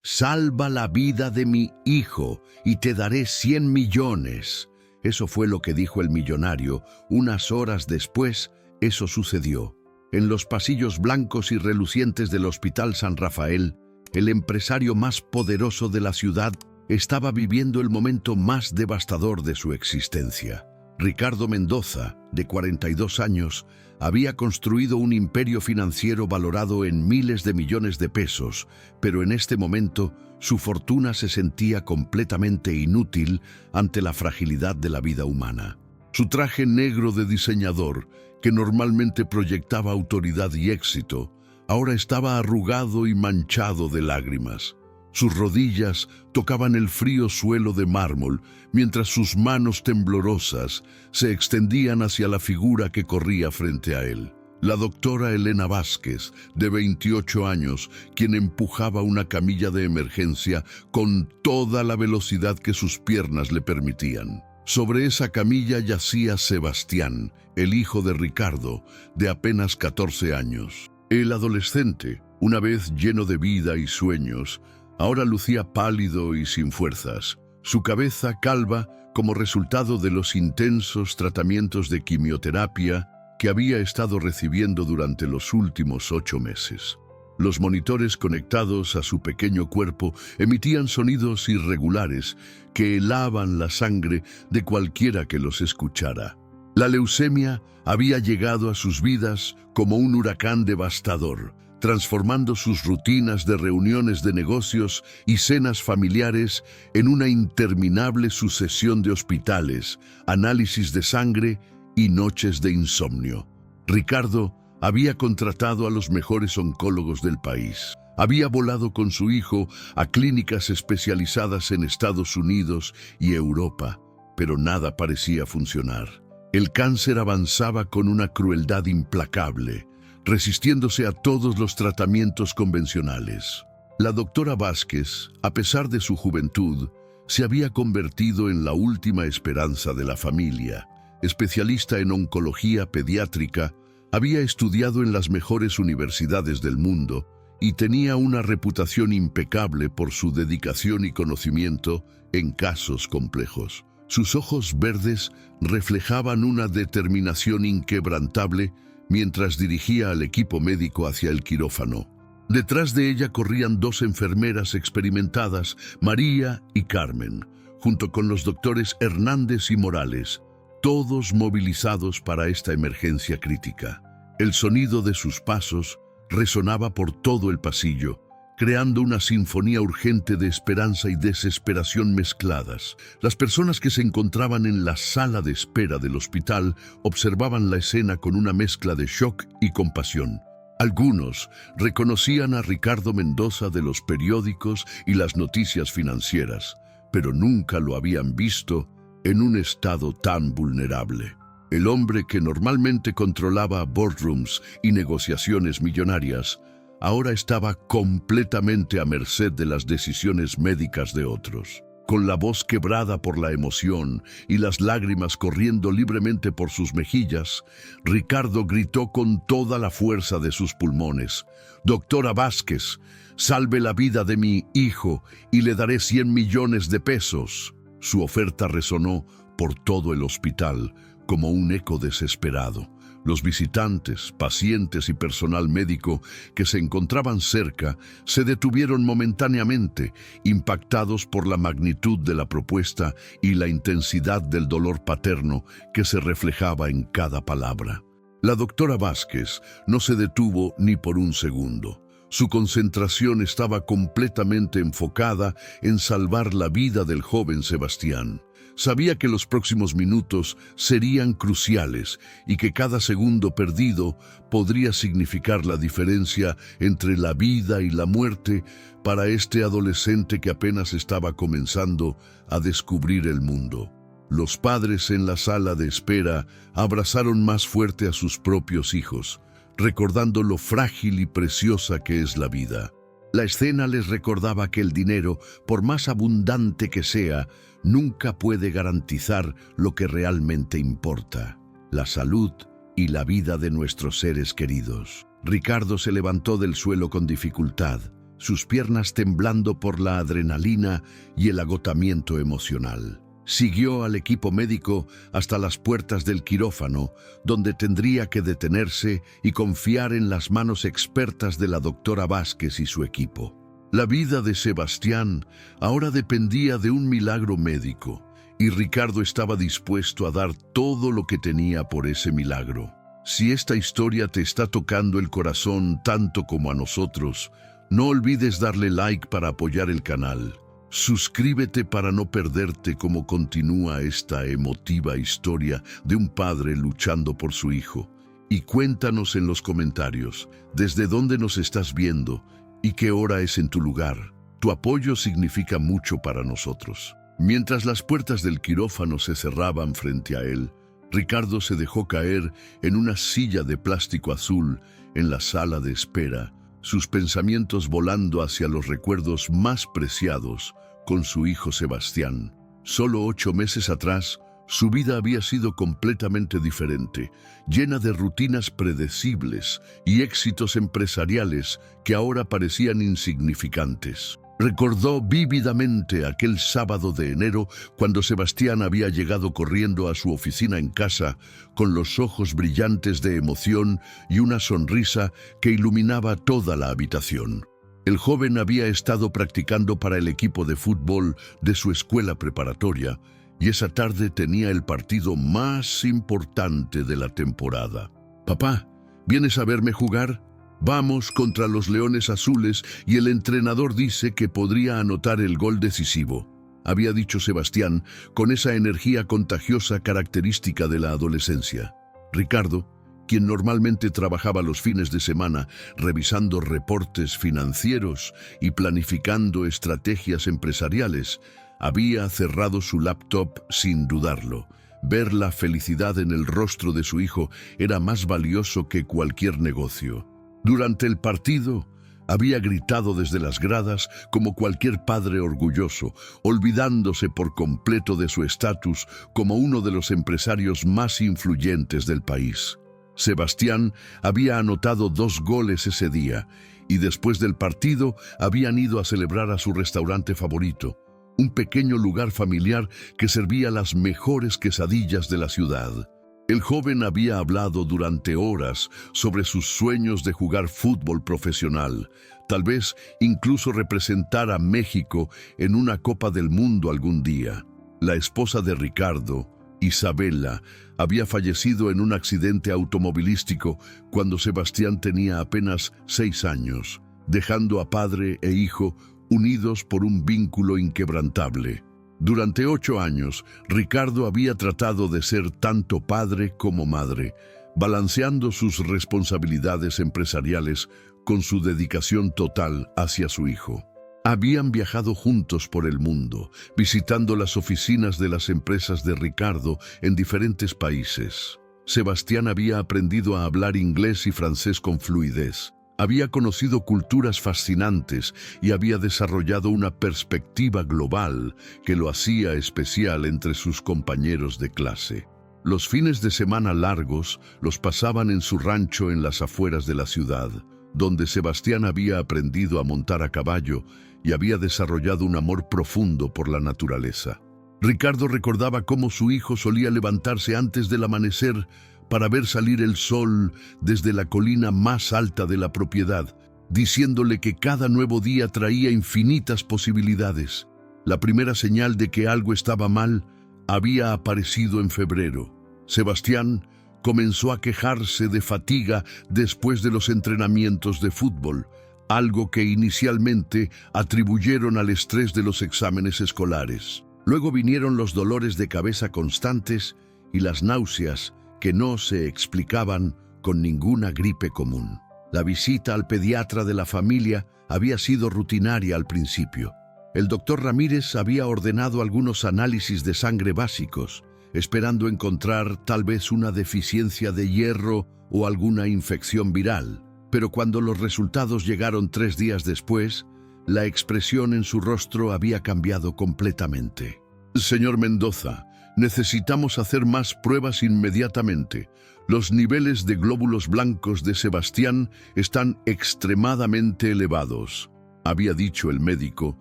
Salva la vida de mi hijo y te daré 100 millones. Eso fue lo que dijo el millonario. Unas horas después, eso sucedió. En los pasillos blancos y relucientes del Hospital San Rafael, el empresario más poderoso de la ciudad estaba viviendo el momento más devastador de su existencia. Ricardo Mendoza, de 42 años, había construido un imperio financiero valorado en miles de millones de pesos, pero en este momento su fortuna se sentía completamente inútil ante la fragilidad de la vida humana. Su traje negro de diseñador, que normalmente proyectaba autoridad y éxito, ahora estaba arrugado y manchado de lágrimas. Sus rodillas tocaban el frío suelo de mármol, mientras sus manos temblorosas se extendían hacia la figura que corría frente a él. La doctora Elena Vázquez, de 28 años, quien empujaba una camilla de emergencia con toda la velocidad que sus piernas le permitían. Sobre esa camilla yacía Sebastián, el hijo de Ricardo, de apenas 14 años. El adolescente, una vez lleno de vida y sueños, ahora lucía pálido y sin fuerzas, su cabeza calva como resultado de los intensos tratamientos de quimioterapia que había estado recibiendo durante los últimos 8 meses. Los monitores conectados a su pequeño cuerpo emitían sonidos irregulares que helaban la sangre de cualquiera que los escuchara. La leucemia había llegado a sus vidas como un huracán devastador, transformando sus rutinas de reuniones de negocios y cenas familiares en una interminable sucesión de hospitales, análisis de sangre y noches de insomnio. Ricardo había contratado a los mejores oncólogos del país. Había volado con su hijo a clínicas especializadas en Estados Unidos y Europa, pero nada parecía funcionar. El cáncer avanzaba con una crueldad implacable, resistiéndose a todos los tratamientos convencionales. La doctora Vázquez, a pesar de su juventud, se había convertido en la última esperanza de la familia. Especialista en oncología pediátrica, había estudiado en las mejores universidades del mundo y tenía una reputación impecable por su dedicación y conocimiento en casos complejos. Sus ojos verdes reflejaban una determinación inquebrantable mientras dirigía al equipo médico hacia el quirófano. Detrás de ella corrían 2 enfermeras experimentadas, María y Carmen, junto con los doctores Hernández y Morales, todos movilizados para esta emergencia crítica. El sonido de sus pasos resonaba por todo el pasillo, creando una sinfonía urgente de esperanza y desesperación mezcladas. Las personas que se encontraban en la sala de espera del hospital observaban la escena con una mezcla de shock y compasión. Algunos reconocían a Ricardo Mendoza de los periódicos y las noticias financieras, pero nunca lo habían visto en un estado tan vulnerable. El hombre que normalmente controlaba boardrooms y negociaciones millonarias ahora estaba completamente a merced de las decisiones médicas de otros. Con la voz quebrada por la emoción y las lágrimas corriendo libremente por sus mejillas, Ricardo gritó con toda la fuerza de sus pulmones: «Doctora Vázquez, salve la vida de mi hijo y le daré 100 millones de pesos». Su oferta resonó por todo el hospital como un eco desesperado. Los visitantes, pacientes y personal médico que se encontraban cerca se detuvieron momentáneamente, impactados por la magnitud de la propuesta y la intensidad del dolor paterno que se reflejaba en cada palabra. La doctora Vázquez no se detuvo ni por un segundo. Su concentración estaba completamente enfocada en salvar la vida del joven Sebastián. Sabía que los próximos minutos serían cruciales y que cada segundo perdido podría significar la diferencia entre la vida y la muerte para este adolescente que apenas estaba comenzando a descubrir el mundo. Los padres en la sala de espera abrazaron más fuerte a sus propios hijos, recordando lo frágil y preciosa que es la vida. La escena les recordaba que el dinero, por más abundante que sea, nunca puede garantizar lo que realmente importa: la salud y la vida de nuestros seres queridos. Ricardo se levantó del suelo con dificultad, sus piernas temblando por la adrenalina y el agotamiento emocional. Siguió al equipo médico hasta las puertas del quirófano, donde tendría que detenerse y confiar en las manos expertas de la doctora Vázquez y su equipo. La vida de Sebastián ahora dependía de un milagro médico, y Ricardo estaba dispuesto a dar todo lo que tenía por ese milagro. Si esta historia te está tocando el corazón tanto como a nosotros, no olvides darle like para apoyar el canal. Suscríbete para no perderte cómo continúa esta emotiva historia de un padre luchando por su hijo. Y cuéntanos en los comentarios desde dónde nos estás viendo y qué hora es en tu lugar. Tu apoyo significa mucho para nosotros. Mientras las puertas del quirófano se cerraban frente a él, Ricardo se dejó caer en una silla de plástico azul en la sala de espera, sus pensamientos volando hacia los recuerdos más preciados con su hijo Sebastián. Solo 8 meses atrás, su vida había sido completamente diferente, llena de rutinas predecibles y éxitos empresariales que ahora parecían insignificantes. Recordó vívidamente aquel sábado de enero cuando Sebastián había llegado corriendo a su oficina en casa con los ojos brillantes de emoción y una sonrisa que iluminaba toda la habitación. El joven había estado practicando para el equipo de fútbol de su escuela preparatoria y esa tarde tenía el partido más importante de la temporada. «Papá, ¿vienes a verme jugar? Vamos contra los Leones Azules y el entrenador dice que podría anotar el gol decisivo», había dicho Sebastián con esa energía contagiosa característica de la adolescencia. Ricardo, quien normalmente trabajaba los fines de semana revisando reportes financieros y planificando estrategias empresariales, había cerrado su laptop sin dudarlo. Ver la felicidad en el rostro de su hijo era más valioso que cualquier negocio. Durante el partido, había gritado desde las gradas como cualquier padre orgulloso, olvidándose por completo de su estatus como uno de los empresarios más influyentes del país. Sebastián había anotado 2 goles ese día y después del partido habían ido a celebrar a su restaurante favorito, un pequeño lugar familiar que servía las mejores quesadillas de la ciudad. El joven había hablado durante horas sobre sus sueños de jugar fútbol profesional, tal vez incluso representar a México en una Copa del Mundo algún día. La esposa de Ricardo, Isabela, había fallecido en un accidente automovilístico cuando Sebastián tenía apenas 6 años, dejando a padre e hijo unidos por un vínculo inquebrantable. Durante 8 años, Ricardo había tratado de ser tanto padre como madre, balanceando sus responsabilidades empresariales con su dedicación total hacia su hijo. Habían viajado juntos por el mundo, visitando las oficinas de las empresas de Ricardo en diferentes países. Sebastián había aprendido a hablar inglés y francés con fluidez. Había conocido culturas fascinantes y había desarrollado una perspectiva global que lo hacía especial entre sus compañeros de clase. Los fines de semana largos los pasaban en su rancho en las afueras de la ciudad, donde Sebastián había aprendido a montar a caballo y había desarrollado un amor profundo por la naturaleza. Ricardo recordaba cómo su hijo solía levantarse antes del amanecer para ver salir el sol desde la colina más alta de la propiedad, diciéndole que cada nuevo día traía infinitas posibilidades. La primera señal de que algo estaba mal había aparecido en febrero. Sebastián comenzó a quejarse de fatiga después de los entrenamientos de fútbol, algo que inicialmente atribuyeron al estrés de los exámenes escolares. Luego vinieron los dolores de cabeza constantes y las náuseas que no se explicaban con ninguna gripe común. La visita al pediatra de la familia había sido rutinaria al principio. El doctor Ramírez había ordenado algunos análisis de sangre básicos, esperando encontrar tal vez una deficiencia de hierro o alguna infección viral. Pero cuando los resultados llegaron 3 días después, la expresión en su rostro había cambiado completamente. «Señor Mendoza, necesitamos hacer más pruebas inmediatamente. Los niveles de glóbulos blancos de Sebastián están extremadamente elevados». había dicho el médico,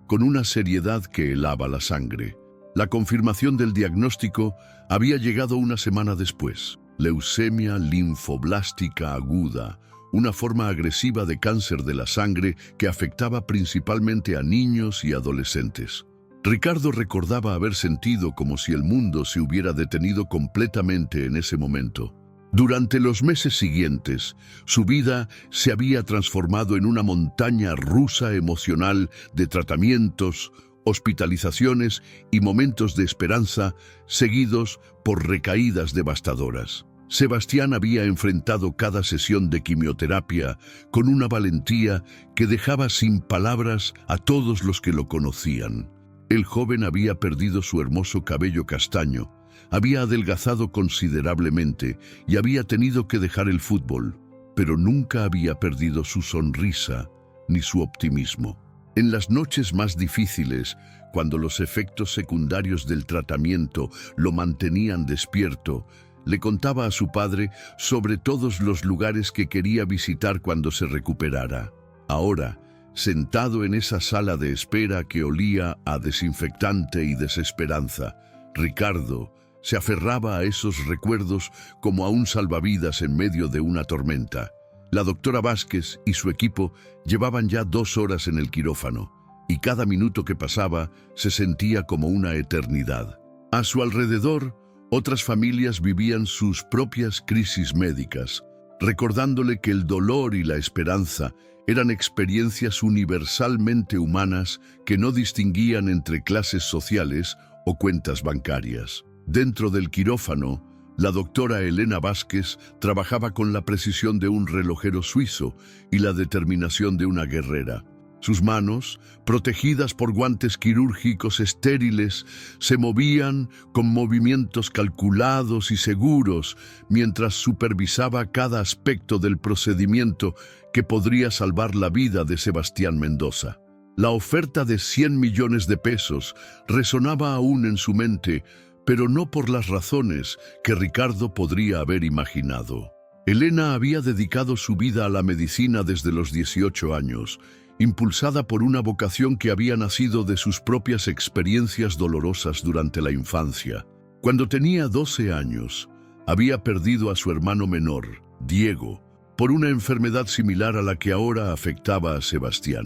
con una seriedad que helaba la sangre. La confirmación del diagnóstico había llegado una semana después. Leucemia linfoblástica aguda, una forma agresiva de cáncer de la sangre que afectaba principalmente a niños y adolescentes. Ricardo recordaba haber sentido como si el mundo se hubiera detenido completamente en ese momento. Durante los meses siguientes, su vida se había transformado en una montaña rusa emocional de tratamientos, hospitalizaciones y momentos de esperanza seguidos por recaídas devastadoras. Sebastián había enfrentado cada sesión de quimioterapia con una valentía que dejaba sin palabras a todos los que lo conocían. El joven había perdido su hermoso cabello castaño, había adelgazado considerablemente y había tenido que dejar el fútbol, pero nunca había perdido su sonrisa ni su optimismo. En las noches más difíciles, cuando los efectos secundarios del tratamiento lo mantenían despierto, le contaba a su padre sobre todos los lugares que quería visitar cuando se recuperara. Ahora, sentado en esa sala de espera que olía a desinfectante y desesperanza, Ricardo se aferraba a esos recuerdos como a un salvavidas en medio de una tormenta. La doctora Vázquez y su equipo llevaban ya 2 horas en el quirófano, y cada minuto que pasaba se sentía como una eternidad. A su alrededor, otras familias vivían sus propias crisis médicas, recordándole que el dolor y la esperanza eran experiencias universalmente humanas que no distinguían entre clases sociales o cuentas bancarias. Dentro del quirófano, la doctora Elena Vázquez trabajaba con la precisión de un relojero suizo y la determinación de una guerrera. Sus manos, protegidas por guantes quirúrgicos estériles, se movían con movimientos calculados y seguros mientras supervisaba cada aspecto del procedimiento que podría salvar la vida de Sebastián Mendoza. La oferta de 100 millones de pesos resonaba aún en su mente, pero no por las razones que Ricardo podría haber imaginado. Elena había dedicado su vida a la medicina desde los 18 años, impulsada por una vocación que había nacido de sus propias experiencias dolorosas durante la infancia. Cuando tenía 12 años, había perdido a su hermano menor, Diego, por una enfermedad similar a la que ahora afectaba a Sebastián.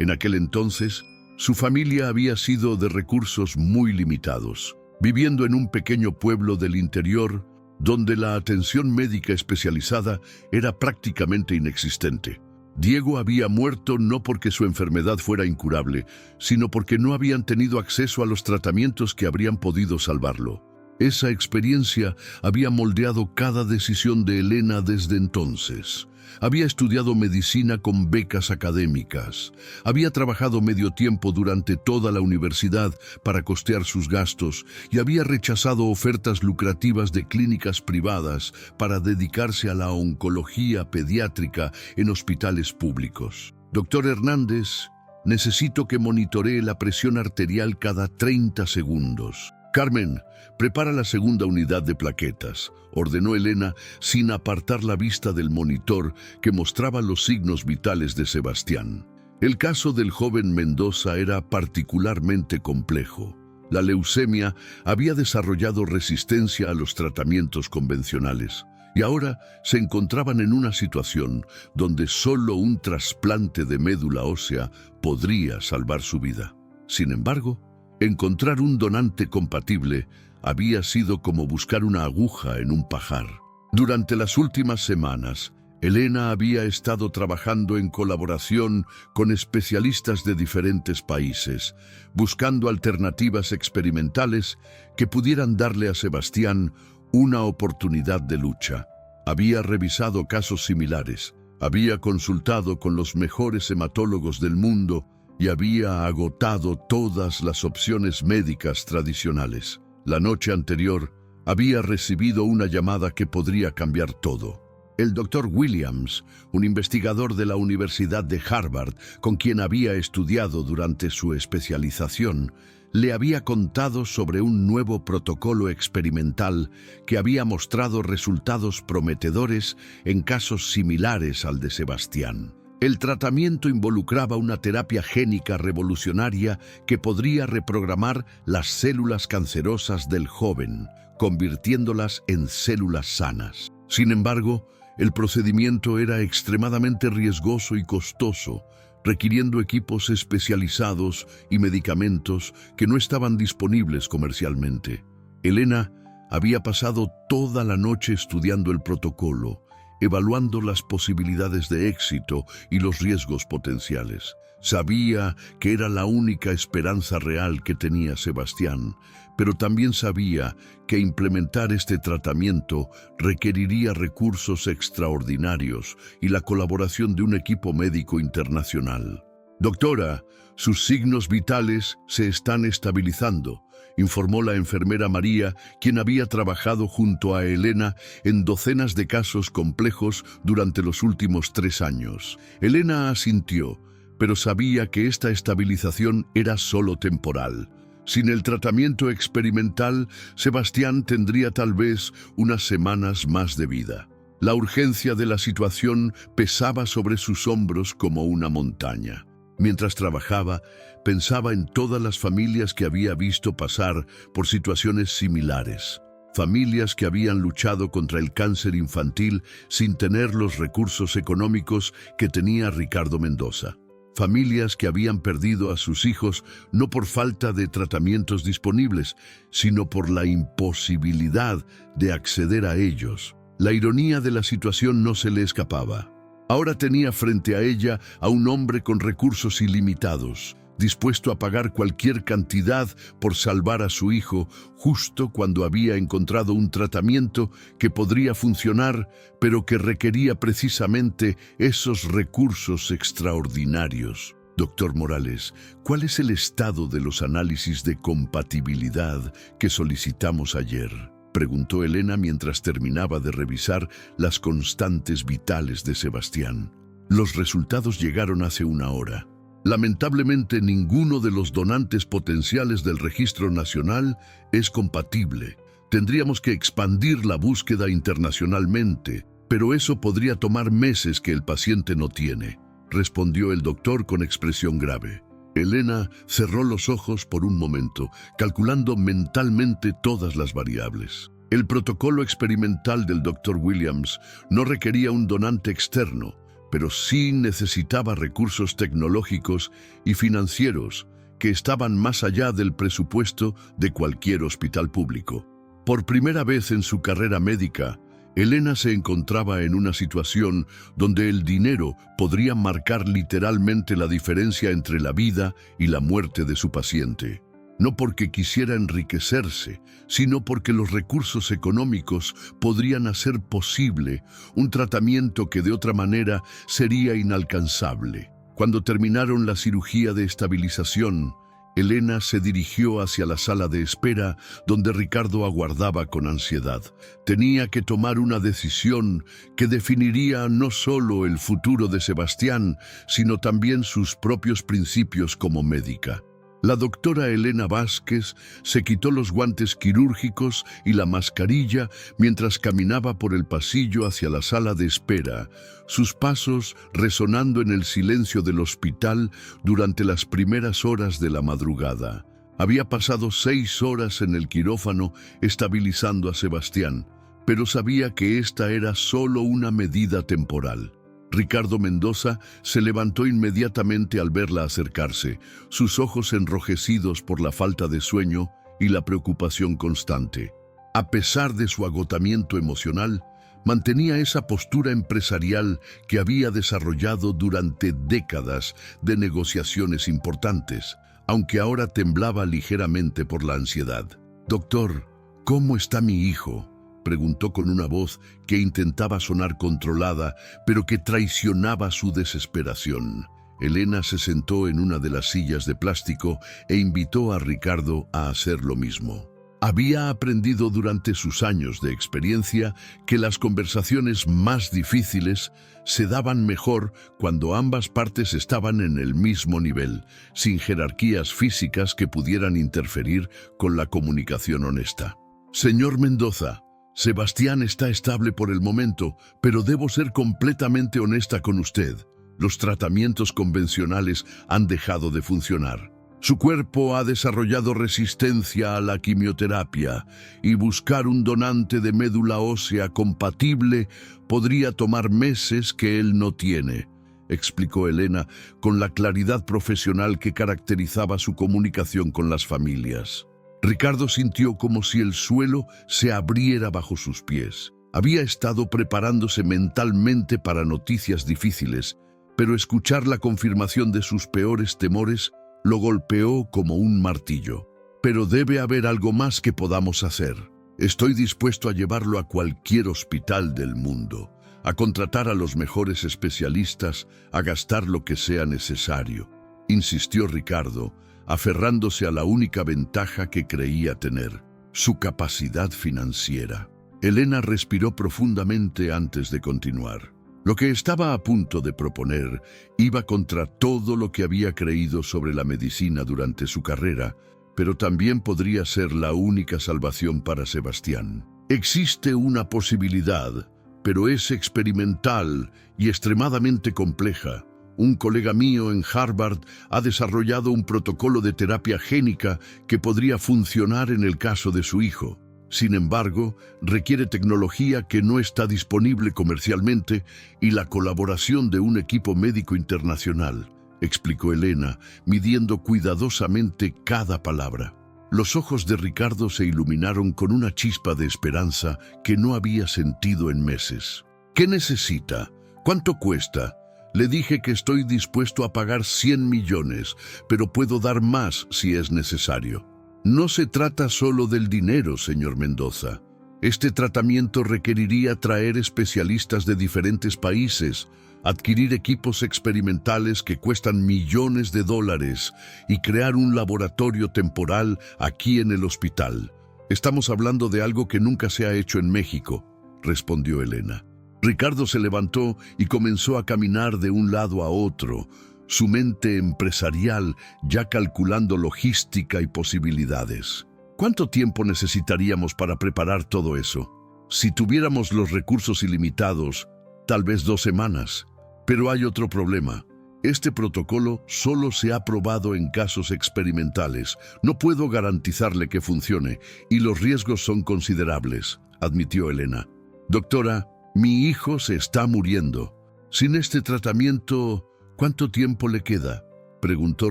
En aquel entonces, su familia había sido de recursos muy limitados, viviendo en un pequeño pueblo del interior donde la atención médica especializada era prácticamente inexistente. Diego había muerto no porque su enfermedad fuera incurable, sino porque no habían tenido acceso a los tratamientos que habrían podido salvarlo. Esa experiencia había moldeado cada decisión de Elena desde entonces. Había estudiado medicina con becas académicas. Había trabajado medio tiempo durante toda la universidad para costear sus gastos y había rechazado ofertas lucrativas de clínicas privadas para dedicarse a la oncología pediátrica en hospitales públicos. Doctor Hernández, necesito que monitoree la presión arterial cada 30 segundos. Carmen, prepara la segunda unidad de plaquetas, ordenó Elena sin apartar la vista del monitor que mostraba los signos vitales de Sebastián. El caso del joven Mendoza era particularmente complejo. La leucemia había desarrollado resistencia a los tratamientos convencionales y ahora se encontraban en una situación donde solo un trasplante de médula ósea podría salvar su vida. Sin embargo, encontrar un donante compatible había sido como buscar una aguja en un pajar. Durante las últimas semanas, Elena había estado trabajando en colaboración con especialistas de diferentes países, buscando alternativas experimentales que pudieran darle a Sebastián una oportunidad de lucha. Había revisado casos similares, había consultado con los mejores hematólogos del mundo y había agotado todas las opciones médicas tradicionales. La noche anterior había recibido una llamada que podría cambiar todo. El doctor Williams, un investigador de la Universidad de Harvard, con quien había estudiado durante su especialización, le había contado sobre un nuevo protocolo experimental que había mostrado resultados prometedores en casos similares al de Sebastián. El tratamiento involucraba una terapia génica revolucionaria que podría reprogramar las células cancerosas del joven, convirtiéndolas en células sanas. Sin embargo, el procedimiento era extremadamente riesgoso y costoso, requiriendo equipos especializados y medicamentos que no estaban disponibles comercialmente. Elena había pasado toda la noche estudiando el protocolo, evaluando las posibilidades de éxito y los riesgos potenciales. Sabía que era la única esperanza real que tenía Sebastián, pero también sabía que implementar este tratamiento requeriría recursos extraordinarios y la colaboración de un equipo médico internacional. «Doctora, sus signos vitales se están estabilizando», informó la enfermera María, quien había trabajado junto a Elena en docenas de casos complejos durante los últimos 3 años. Elena asintió, pero sabía que esta estabilización era solo temporal. Sin el tratamiento experimental, Sebastián tendría tal vez unas semanas más de vida. La urgencia de la situación pesaba sobre sus hombros como una montaña. Mientras trabajaba, pensaba en todas las familias que había visto pasar por situaciones similares. Familias que habían luchado contra el cáncer infantil sin tener los recursos económicos que tenía Ricardo Mendoza. Familias que habían perdido a sus hijos no por falta de tratamientos disponibles, sino por la imposibilidad de acceder a ellos. La ironía de la situación no se le escapaba. Ahora tenía frente a ella a un hombre con recursos ilimitados, dispuesto a pagar cualquier cantidad por salvar a su hijo, justo cuando había encontrado un tratamiento que podría funcionar, pero que requería precisamente esos recursos extraordinarios. Doctor Morales, ¿cuál es el estado de los análisis de compatibilidad que solicitamos ayer?, preguntó Elena mientras terminaba de revisar las constantes vitales de Sebastián. Los resultados llegaron hace 1 hora. Lamentablemente, ninguno de los donantes potenciales del registro nacional es compatible. Tendríamos que expandir la búsqueda internacionalmente, pero eso podría tomar meses que el paciente no tiene, respondió el doctor con expresión grave. Elena cerró los ojos por un momento, calculando mentalmente todas las variables. El protocolo experimental del Dr. Williams no requería un donante externo, pero sí necesitaba recursos tecnológicos y financieros que estaban más allá del presupuesto de cualquier hospital público. Por primera vez en su carrera médica, Elena se encontraba en una situación donde el dinero podría marcar literalmente la diferencia entre la vida y la muerte de su paciente. No porque quisiera enriquecerse, sino porque los recursos económicos podrían hacer posible un tratamiento que de otra manera sería inalcanzable. Cuando terminaron la cirugía de estabilización, Elena se dirigió hacia la sala de espera donde Ricardo aguardaba con ansiedad. Tenía que tomar una decisión que definiría no solo el futuro de Sebastián, sino también sus propios principios como médica. La doctora Elena Vázquez se quitó los guantes quirúrgicos y la mascarilla mientras caminaba por el pasillo hacia la sala de espera, sus pasos resonando en el silencio del hospital durante las primeras horas de la madrugada. Había pasado 6 horas en el quirófano estabilizando a Sebastián, pero sabía que esta era solo una medida temporal. Ricardo Mendoza se levantó inmediatamente al verla acercarse, sus ojos enrojecidos por la falta de sueño y la preocupación constante. A pesar de su agotamiento emocional, mantenía esa postura empresarial que había desarrollado durante décadas de negociaciones importantes, aunque ahora temblaba ligeramente por la ansiedad. «Doctor, ¿cómo está mi hijo?», preguntó con una voz que intentaba sonar controlada, pero que traicionaba su desesperación. Elena se sentó en una de las sillas de plástico e invitó a Ricardo a hacer lo mismo. Había aprendido durante sus años de experiencia que las conversaciones más difíciles se daban mejor cuando ambas partes estaban en el mismo nivel, sin jerarquías físicas que pudieran interferir con la comunicación honesta. «Señor Mendoza, Sebastián está estable por el momento, pero debo ser completamente honesta con usted», Los tratamientos convencionales han dejado de funcionar. Su cuerpo ha desarrollado resistencia a la quimioterapia y buscar un donante de médula ósea compatible podría tomar meses que él no tiene, explicó Elena con la claridad profesional que caracterizaba su comunicación con las familias. Ricardo sintió como si el suelo se abriera bajo sus pies. Había estado preparándose mentalmente para noticias difíciles, pero escuchar la confirmación de sus peores temores lo golpeó como un martillo. Pero debe haber algo más que podamos hacer. Estoy dispuesto a llevarlo a cualquier hospital del mundo, a contratar a los mejores especialistas, a gastar lo que sea necesario, insistió Ricardo, aferrándose a la única ventaja que creía tener, su capacidad financiera. Elena respiró profundamente antes de continuar. Lo que estaba a punto de proponer iba contra todo lo que había creído sobre la medicina durante su carrera, pero también podría ser la única salvación para Sebastián. Existe una posibilidad, pero es experimental y extremadamente compleja. Un colega mío en Harvard ha desarrollado un protocolo de terapia génica que podría funcionar en el caso de su hijo. Sin embargo, requiere tecnología que no está disponible comercialmente y la colaboración de un equipo médico internacional, explicó Elena, midiendo cuidadosamente cada palabra. Los ojos de Ricardo se iluminaron con una chispa de esperanza que no había sentido en meses. ¿Qué necesita? ¿Cuánto cuesta? Le dije que estoy dispuesto a pagar 100 millones, pero puedo dar más si es necesario. No se trata solo del dinero, señor Mendoza. Este tratamiento requeriría traer especialistas de diferentes países, adquirir equipos experimentales que cuestan millones de dólares y crear un laboratorio temporal aquí en el hospital. Estamos hablando de algo que nunca se ha hecho en México, respondió Elena. Ricardo se levantó y comenzó a caminar de un lado a otro, su mente empresarial ya calculando logística y posibilidades. ¿Cuánto tiempo necesitaríamos para preparar todo eso? Si tuviéramos los recursos ilimitados, tal vez 2 semanas. Pero hay otro problema. Este protocolo solo se ha probado en casos experimentales. No puedo garantizarle que funcione y los riesgos son considerables, admitió Elena. Doctora, mi hijo se está muriendo. Sin este tratamiento, ¿cuánto tiempo le queda?, preguntó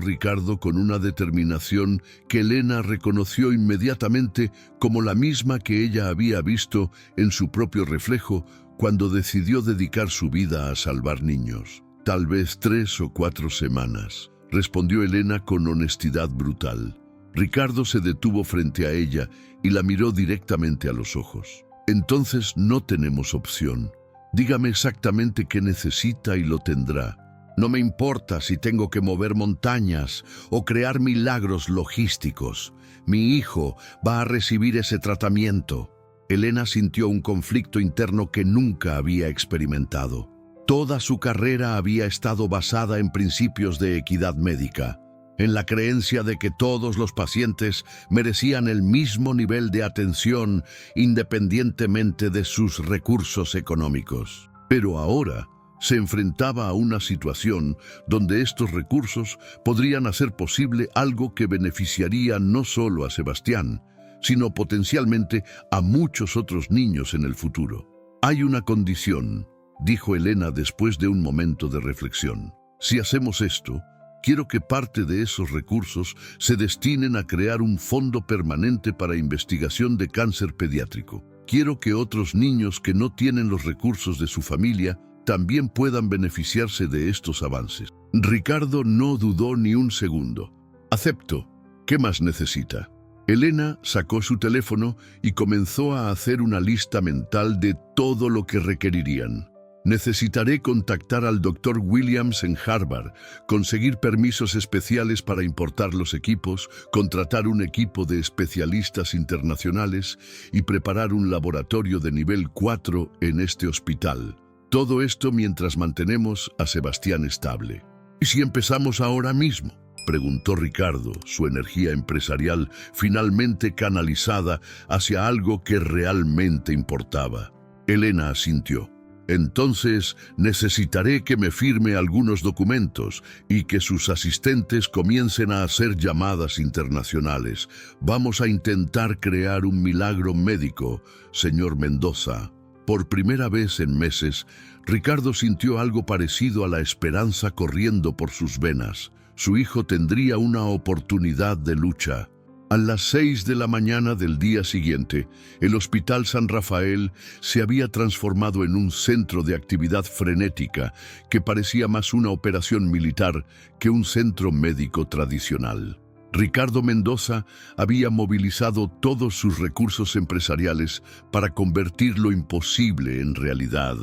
Ricardo con una determinación que Elena reconoció inmediatamente como la misma que ella había visto en su propio reflejo cuando decidió dedicar su vida a salvar niños. Tal vez 3 o 4 semanas, respondió Elena con honestidad brutal. Ricardo se detuvo frente a ella y la miró directamente a los ojos. Entonces no tenemos opción. Dígame exactamente qué necesita y lo tendrá. No me importa si tengo que mover montañas o crear milagros logísticos. Mi hijo va a recibir ese tratamiento. Elena sintió un conflicto interno que nunca había experimentado. Toda su carrera había estado basada en principios de equidad médica, en la creencia de que todos los pacientes merecían el mismo nivel de atención independientemente de sus recursos económicos. Pero ahora se enfrentaba a una situación donde estos recursos podrían hacer posible algo que beneficiaría no solo a Sebastián, sino potencialmente a muchos otros niños en el futuro. Hay una condición, dijo Elena después de un momento de reflexión. Si hacemos esto, quiero que parte de esos recursos se destinen a crear un fondo permanente para investigación de cáncer pediátrico. Quiero que otros niños que no tienen los recursos de su familia también puedan beneficiarse de estos avances. Ricardo no dudó ni un segundo. Acepto. ¿Qué más necesita? Elena sacó su teléfono y comenzó a hacer una lista mental de todo lo que requerirían. Necesitaré contactar al Dr. Williams en Harvard, conseguir permisos especiales para importar los equipos, contratar un equipo de especialistas internacionales y preparar un laboratorio de nivel 4 en este hospital. Todo esto mientras mantenemos a Sebastián estable. ¿Y si empezamos ahora mismo?, preguntó Ricardo, su energía empresarial finalmente canalizada hacia algo que realmente importaba. Elena asintió. Entonces necesitaré que me firme algunos documentos y que sus asistentes comiencen a hacer llamadas internacionales. Vamos a intentar crear un milagro médico, señor Mendoza. Por primera vez en meses, Ricardo sintió algo parecido a la esperanza corriendo por sus venas. Su hijo tendría una oportunidad de lucha. A las 6 de la mañana del día siguiente, el Hospital San Rafael se había transformado en un centro de actividad frenética que parecía más una operación militar que un centro médico tradicional. Ricardo Mendoza había movilizado todos sus recursos empresariales para convertir lo imposible en realidad,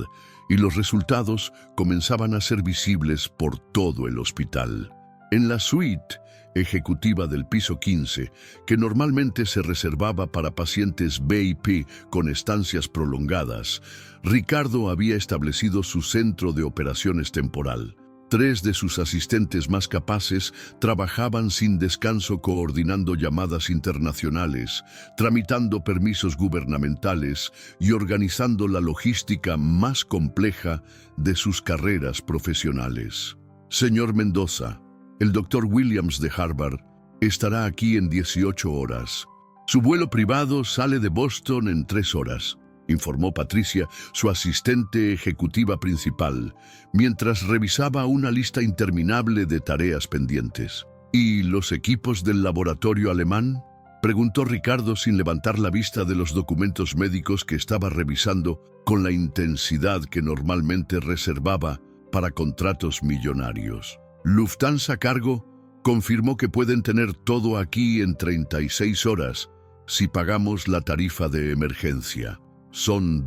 y los resultados comenzaban a ser visibles por todo el hospital. En la suite ejecutiva del piso 15, que normalmente se reservaba para pacientes VIP con estancias prolongadas, Ricardo había establecido su centro de operaciones temporal. 3 de sus asistentes más capaces trabajaban sin descanso coordinando llamadas internacionales, tramitando permisos gubernamentales y organizando la logística más compleja de sus carreras profesionales. Señor Mendoza, el Dr. Williams de Harvard estará aquí en 18 horas. Su vuelo privado sale de Boston en 3 horas, informó Patricia, su asistente ejecutiva principal, mientras revisaba una lista interminable de tareas pendientes. ¿Y los equipos del laboratorio alemán?, preguntó Ricardo sin levantar la vista de los documentos médicos que estaba revisando con la intensidad que normalmente reservaba para contratos millonarios. Lufthansa Cargo confirmó que pueden tener todo aquí en 36 horas si pagamos la tarifa de emergencia. Son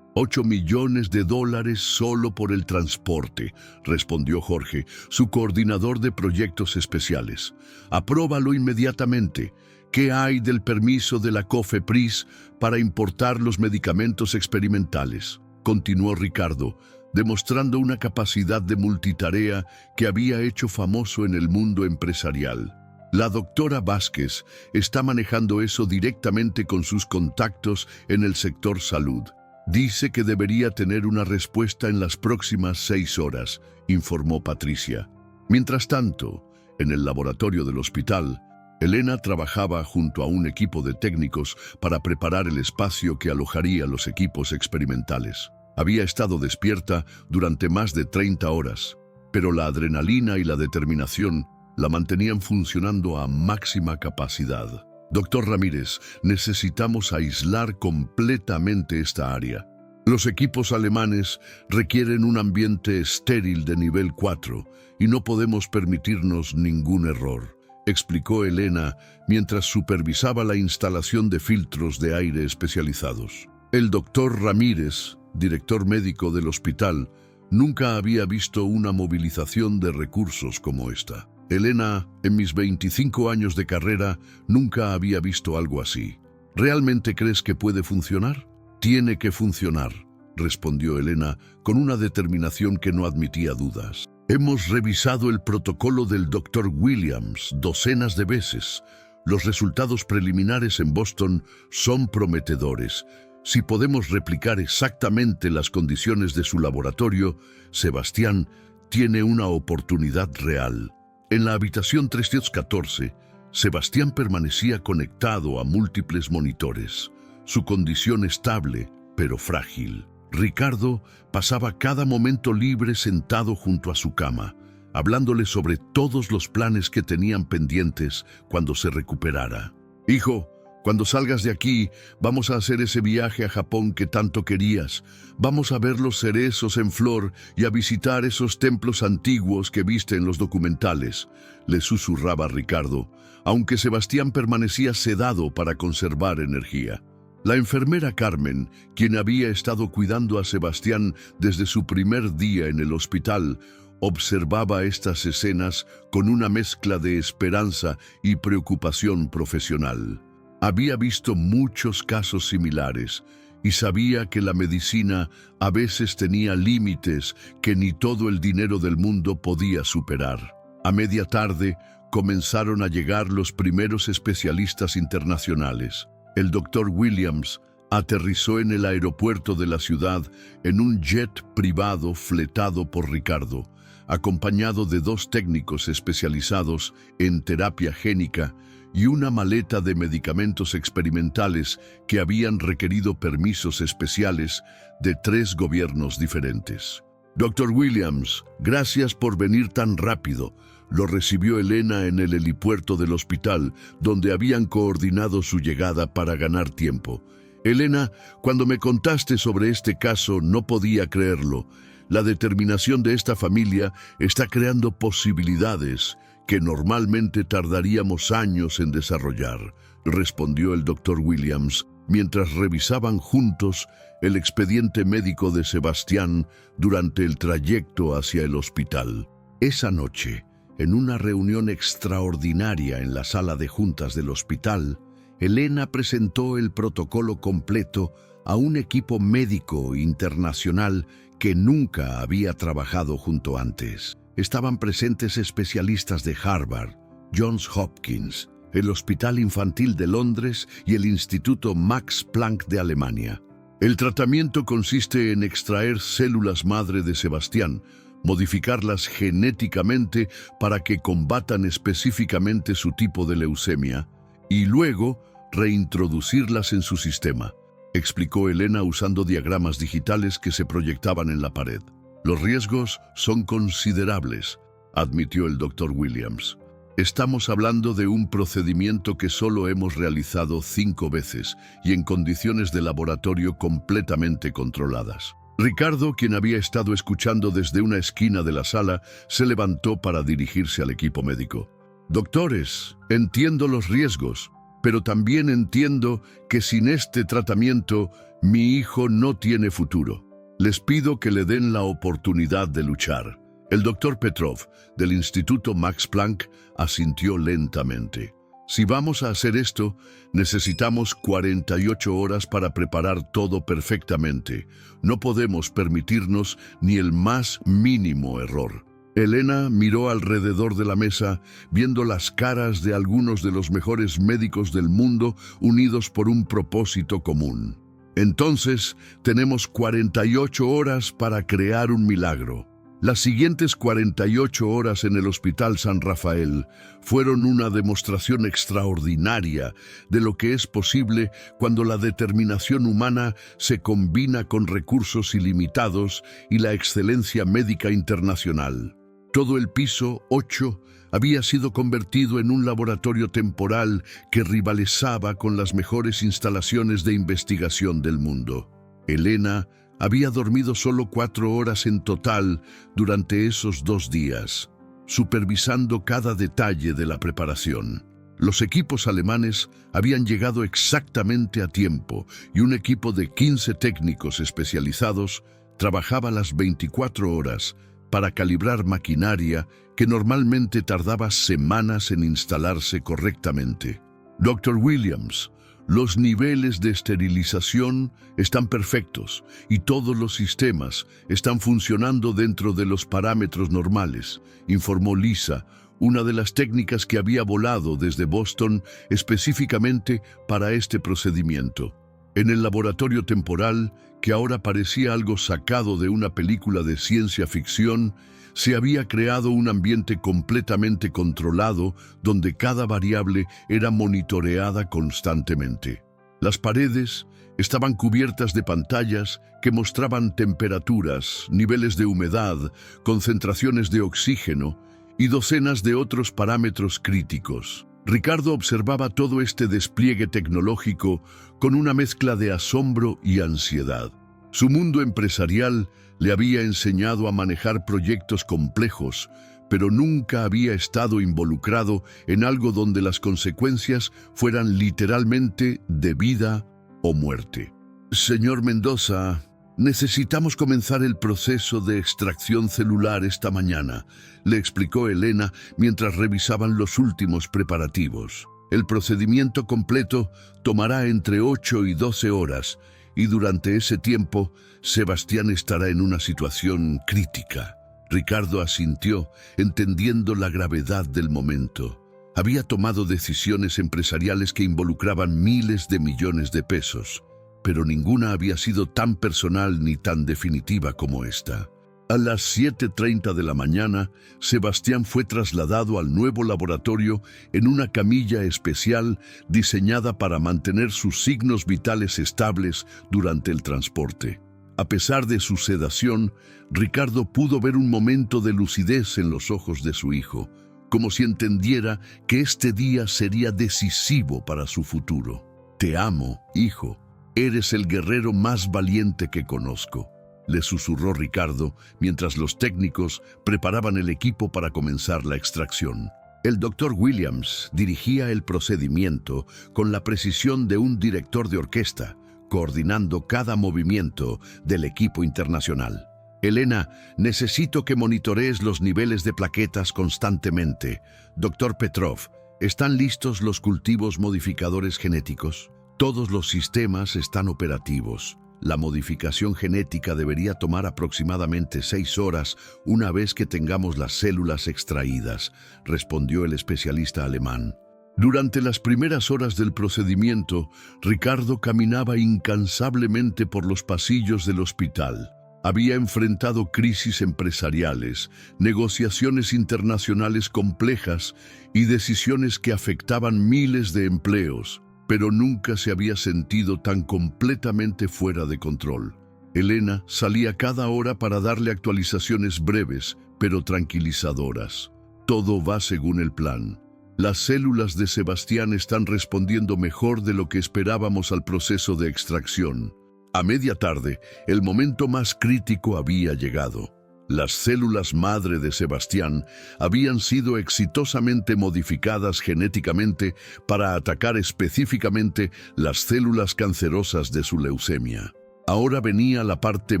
8 millones de dólares solo por el transporte, respondió Jorge, su coordinador de proyectos especiales. Apróbalo inmediatamente. ¿Qué hay del permiso de la COFEPRIS para importar los medicamentos experimentales?, continuó Ricardo, demostrando una capacidad de multitarea que había hecho famoso en el mundo empresarial. La doctora Vázquez está manejando eso directamente con sus contactos en el sector salud. Dice que debería tener una respuesta en las próximas 6 horas, informó Patricia. Mientras tanto, en el laboratorio del hospital, Elena trabajaba junto a un equipo de técnicos para preparar el espacio que alojaría los equipos experimentales. Había estado despierta durante más de 30 horas, pero la adrenalina y la determinación la mantenían funcionando a máxima capacidad. Doctor Ramírez, necesitamos aislar completamente esta área. Los equipos alemanes requieren un ambiente estéril de nivel 4 y no podemos permitirnos ningún error, explicó Elena mientras supervisaba la instalación de filtros de aire especializados. El doctor Ramírez, director médico del hospital, nunca había visto una movilización de recursos como esta. Elena, en mis 25 años de carrera, nunca había visto algo así. ¿Realmente crees que puede funcionar? Tiene que funcionar, respondió Elena con una determinación que no admitía dudas. Hemos revisado el protocolo del Dr. Williams docenas de veces. Los resultados preliminares en Boston son prometedores. Si podemos replicar exactamente las condiciones de su laboratorio, Sebastián tiene una oportunidad real. En la habitación 314, Sebastián permanecía conectado a múltiples monitores, su condición estable, pero frágil. Ricardo pasaba cada momento libre sentado junto a su cama, hablándole sobre todos los planes que tenían pendientes cuando se recuperara. «Hijo, cuando salgas de aquí, vamos a hacer ese viaje a Japón que tanto querías. Vamos a ver los cerezos en flor y a visitar esos templos antiguos que viste en los documentales», le susurraba Ricardo, aunque Sebastián permanecía sedado para conservar energía. La enfermera Carmen, quien había estado cuidando a Sebastián desde su primer día en el hospital, observaba estas escenas con una mezcla de esperanza y preocupación profesional. Había visto muchos casos similares y sabía que la medicina a veces tenía límites que ni todo el dinero del mundo podía superar. A media tarde comenzaron a llegar los primeros especialistas internacionales. El Dr. Williams aterrizó en el aeropuerto de la ciudad en un jet privado fletado por Ricardo, acompañado de 2 técnicos especializados en terapia génica y una maleta de medicamentos experimentales que habían requerido permisos especiales de 3 gobiernos diferentes. Dr. Williams, gracias por venir tan rápido. Lo recibió Elena en el helipuerto del hospital, donde habían coordinado su llegada para ganar tiempo. Elena, cuando me contaste sobre este caso, no podía creerlo. La determinación de esta familia está creando posibilidades que normalmente tardaríamos años en desarrollar, respondió el Dr. Williams, mientras revisaban juntos el expediente médico de Sebastián durante el trayecto hacia el hospital. Esa noche, en una reunión extraordinaria en la sala de juntas del hospital, Elena presentó el protocolo completo a un equipo médico internacional que nunca había trabajado junto antes. Estaban presentes especialistas de Harvard, Johns Hopkins, el Hospital Infantil de Londres y el Instituto Max Planck de Alemania. El tratamiento consiste en extraer células madre de Sebastián, modificarlas genéticamente para que combatan específicamente su tipo de leucemia y luego reintroducirlas en su sistema, explicó Elena usando diagramas digitales que se proyectaban en la pared. Los riesgos son considerables, admitió el Dr. Williams. Estamos hablando de un procedimiento que solo hemos realizado 5 veces y en condiciones de laboratorio completamente controladas. Ricardo, quien había estado escuchando desde una esquina de la sala, se levantó para dirigirse al equipo médico. Doctores, entiendo los riesgos, pero también entiendo que sin este tratamiento mi hijo no tiene futuro. Les pido que le den la oportunidad de luchar. El doctor Petrov, del Instituto Max Planck, asintió lentamente. Si vamos a hacer esto, necesitamos 48 horas para preparar todo perfectamente. No podemos permitirnos ni el más mínimo error. Elena miró alrededor de la mesa, viendo las caras de algunos de los mejores médicos del mundo unidos por un propósito común. Entonces, tenemos 48 horas para crear un milagro. Las siguientes 48 horas en el Hospital San Rafael fueron una demostración extraordinaria de lo que es posible cuando la determinación humana se combina con recursos ilimitados y la excelencia médica internacional. Todo el piso 8 había sido convertido en un laboratorio temporal que rivalizaba con las mejores instalaciones de investigación del mundo. Elena había dormido solo 4 horas en total durante esos 2 días, supervisando cada detalle de la preparación. Los equipos alemanes habían llegado exactamente a tiempo y un equipo de 15 técnicos especializados trabajaba las 24 horas para calibrar maquinaria que normalmente tardaba semanas en instalarse correctamente. Dr. Williams, los niveles de esterilización están perfectos y todos los sistemas están funcionando dentro de los parámetros normales, informó Lisa, una de las técnicas que había volado desde Boston específicamente para este procedimiento. En el laboratorio temporal, que ahora parecía algo sacado de una película de ciencia ficción, se había creado un ambiente completamente controlado donde cada variable era monitoreada constantemente. Las paredes estaban cubiertas de pantallas que mostraban temperaturas, niveles de humedad, concentraciones de oxígeno y docenas de otros parámetros críticos. Ricardo observaba todo este despliegue tecnológico con una mezcla de asombro y ansiedad. Su mundo empresarial le había enseñado a manejar proyectos complejos, pero nunca había estado involucrado en algo donde las consecuencias fueran literalmente de vida o muerte. Señor Mendoza, necesitamos comenzar el proceso de extracción celular esta mañana, le explicó Elena mientras revisaban los últimos preparativos. El procedimiento completo tomará entre 8 y 12 horas y durante ese tiempo Sebastián estará en una situación crítica. Ricardo asintió, entendiendo la gravedad del momento. Había tomado decisiones empresariales que involucraban miles de millones de pesos. pero ninguna había sido tan personal ni tan definitiva como esta. A las 7:30 de la mañana, Sebastián fue trasladado al nuevo laboratorio en una camilla especial diseñada para mantener sus signos vitales estables durante el transporte. A pesar de su sedación, Ricardo pudo ver un momento de lucidez en los ojos de su hijo, como si entendiera que este día sería decisivo para su futuro. «Te amo, hijo. Eres el guerrero más valiente que conozco», le susurró Ricardo mientras los técnicos preparaban el equipo para comenzar la extracción. El doctor Williams dirigía el procedimiento con la precisión de un director de orquesta, coordinando cada movimiento del equipo internacional. «Elena, necesito que monitorees los niveles de plaquetas constantemente. Doctor Petrov, ¿están listos los cultivos modificadores genéticos? Todos los sistemas están operativos. La modificación genética debería tomar aproximadamente 6 horas una vez que tengamos las células extraídas», respondió el especialista alemán. Durante las primeras horas del procedimiento, Ricardo caminaba incansablemente por los pasillos del hospital. Había enfrentado crisis empresariales, negociaciones internacionales complejas y decisiones que afectaban miles de empleos, pero nunca se había sentido tan completamente fuera de control. Elena salía cada hora para darle actualizaciones breves, pero tranquilizadoras. «Todo va según el plan. Las células de Sebastián están respondiendo mejor de lo que esperábamos al proceso de extracción». A media tarde, el momento más crítico había llegado. Las células madre de Sebastián habían sido exitosamente modificadas genéticamente para atacar específicamente las células cancerosas de su leucemia. Ahora venía la parte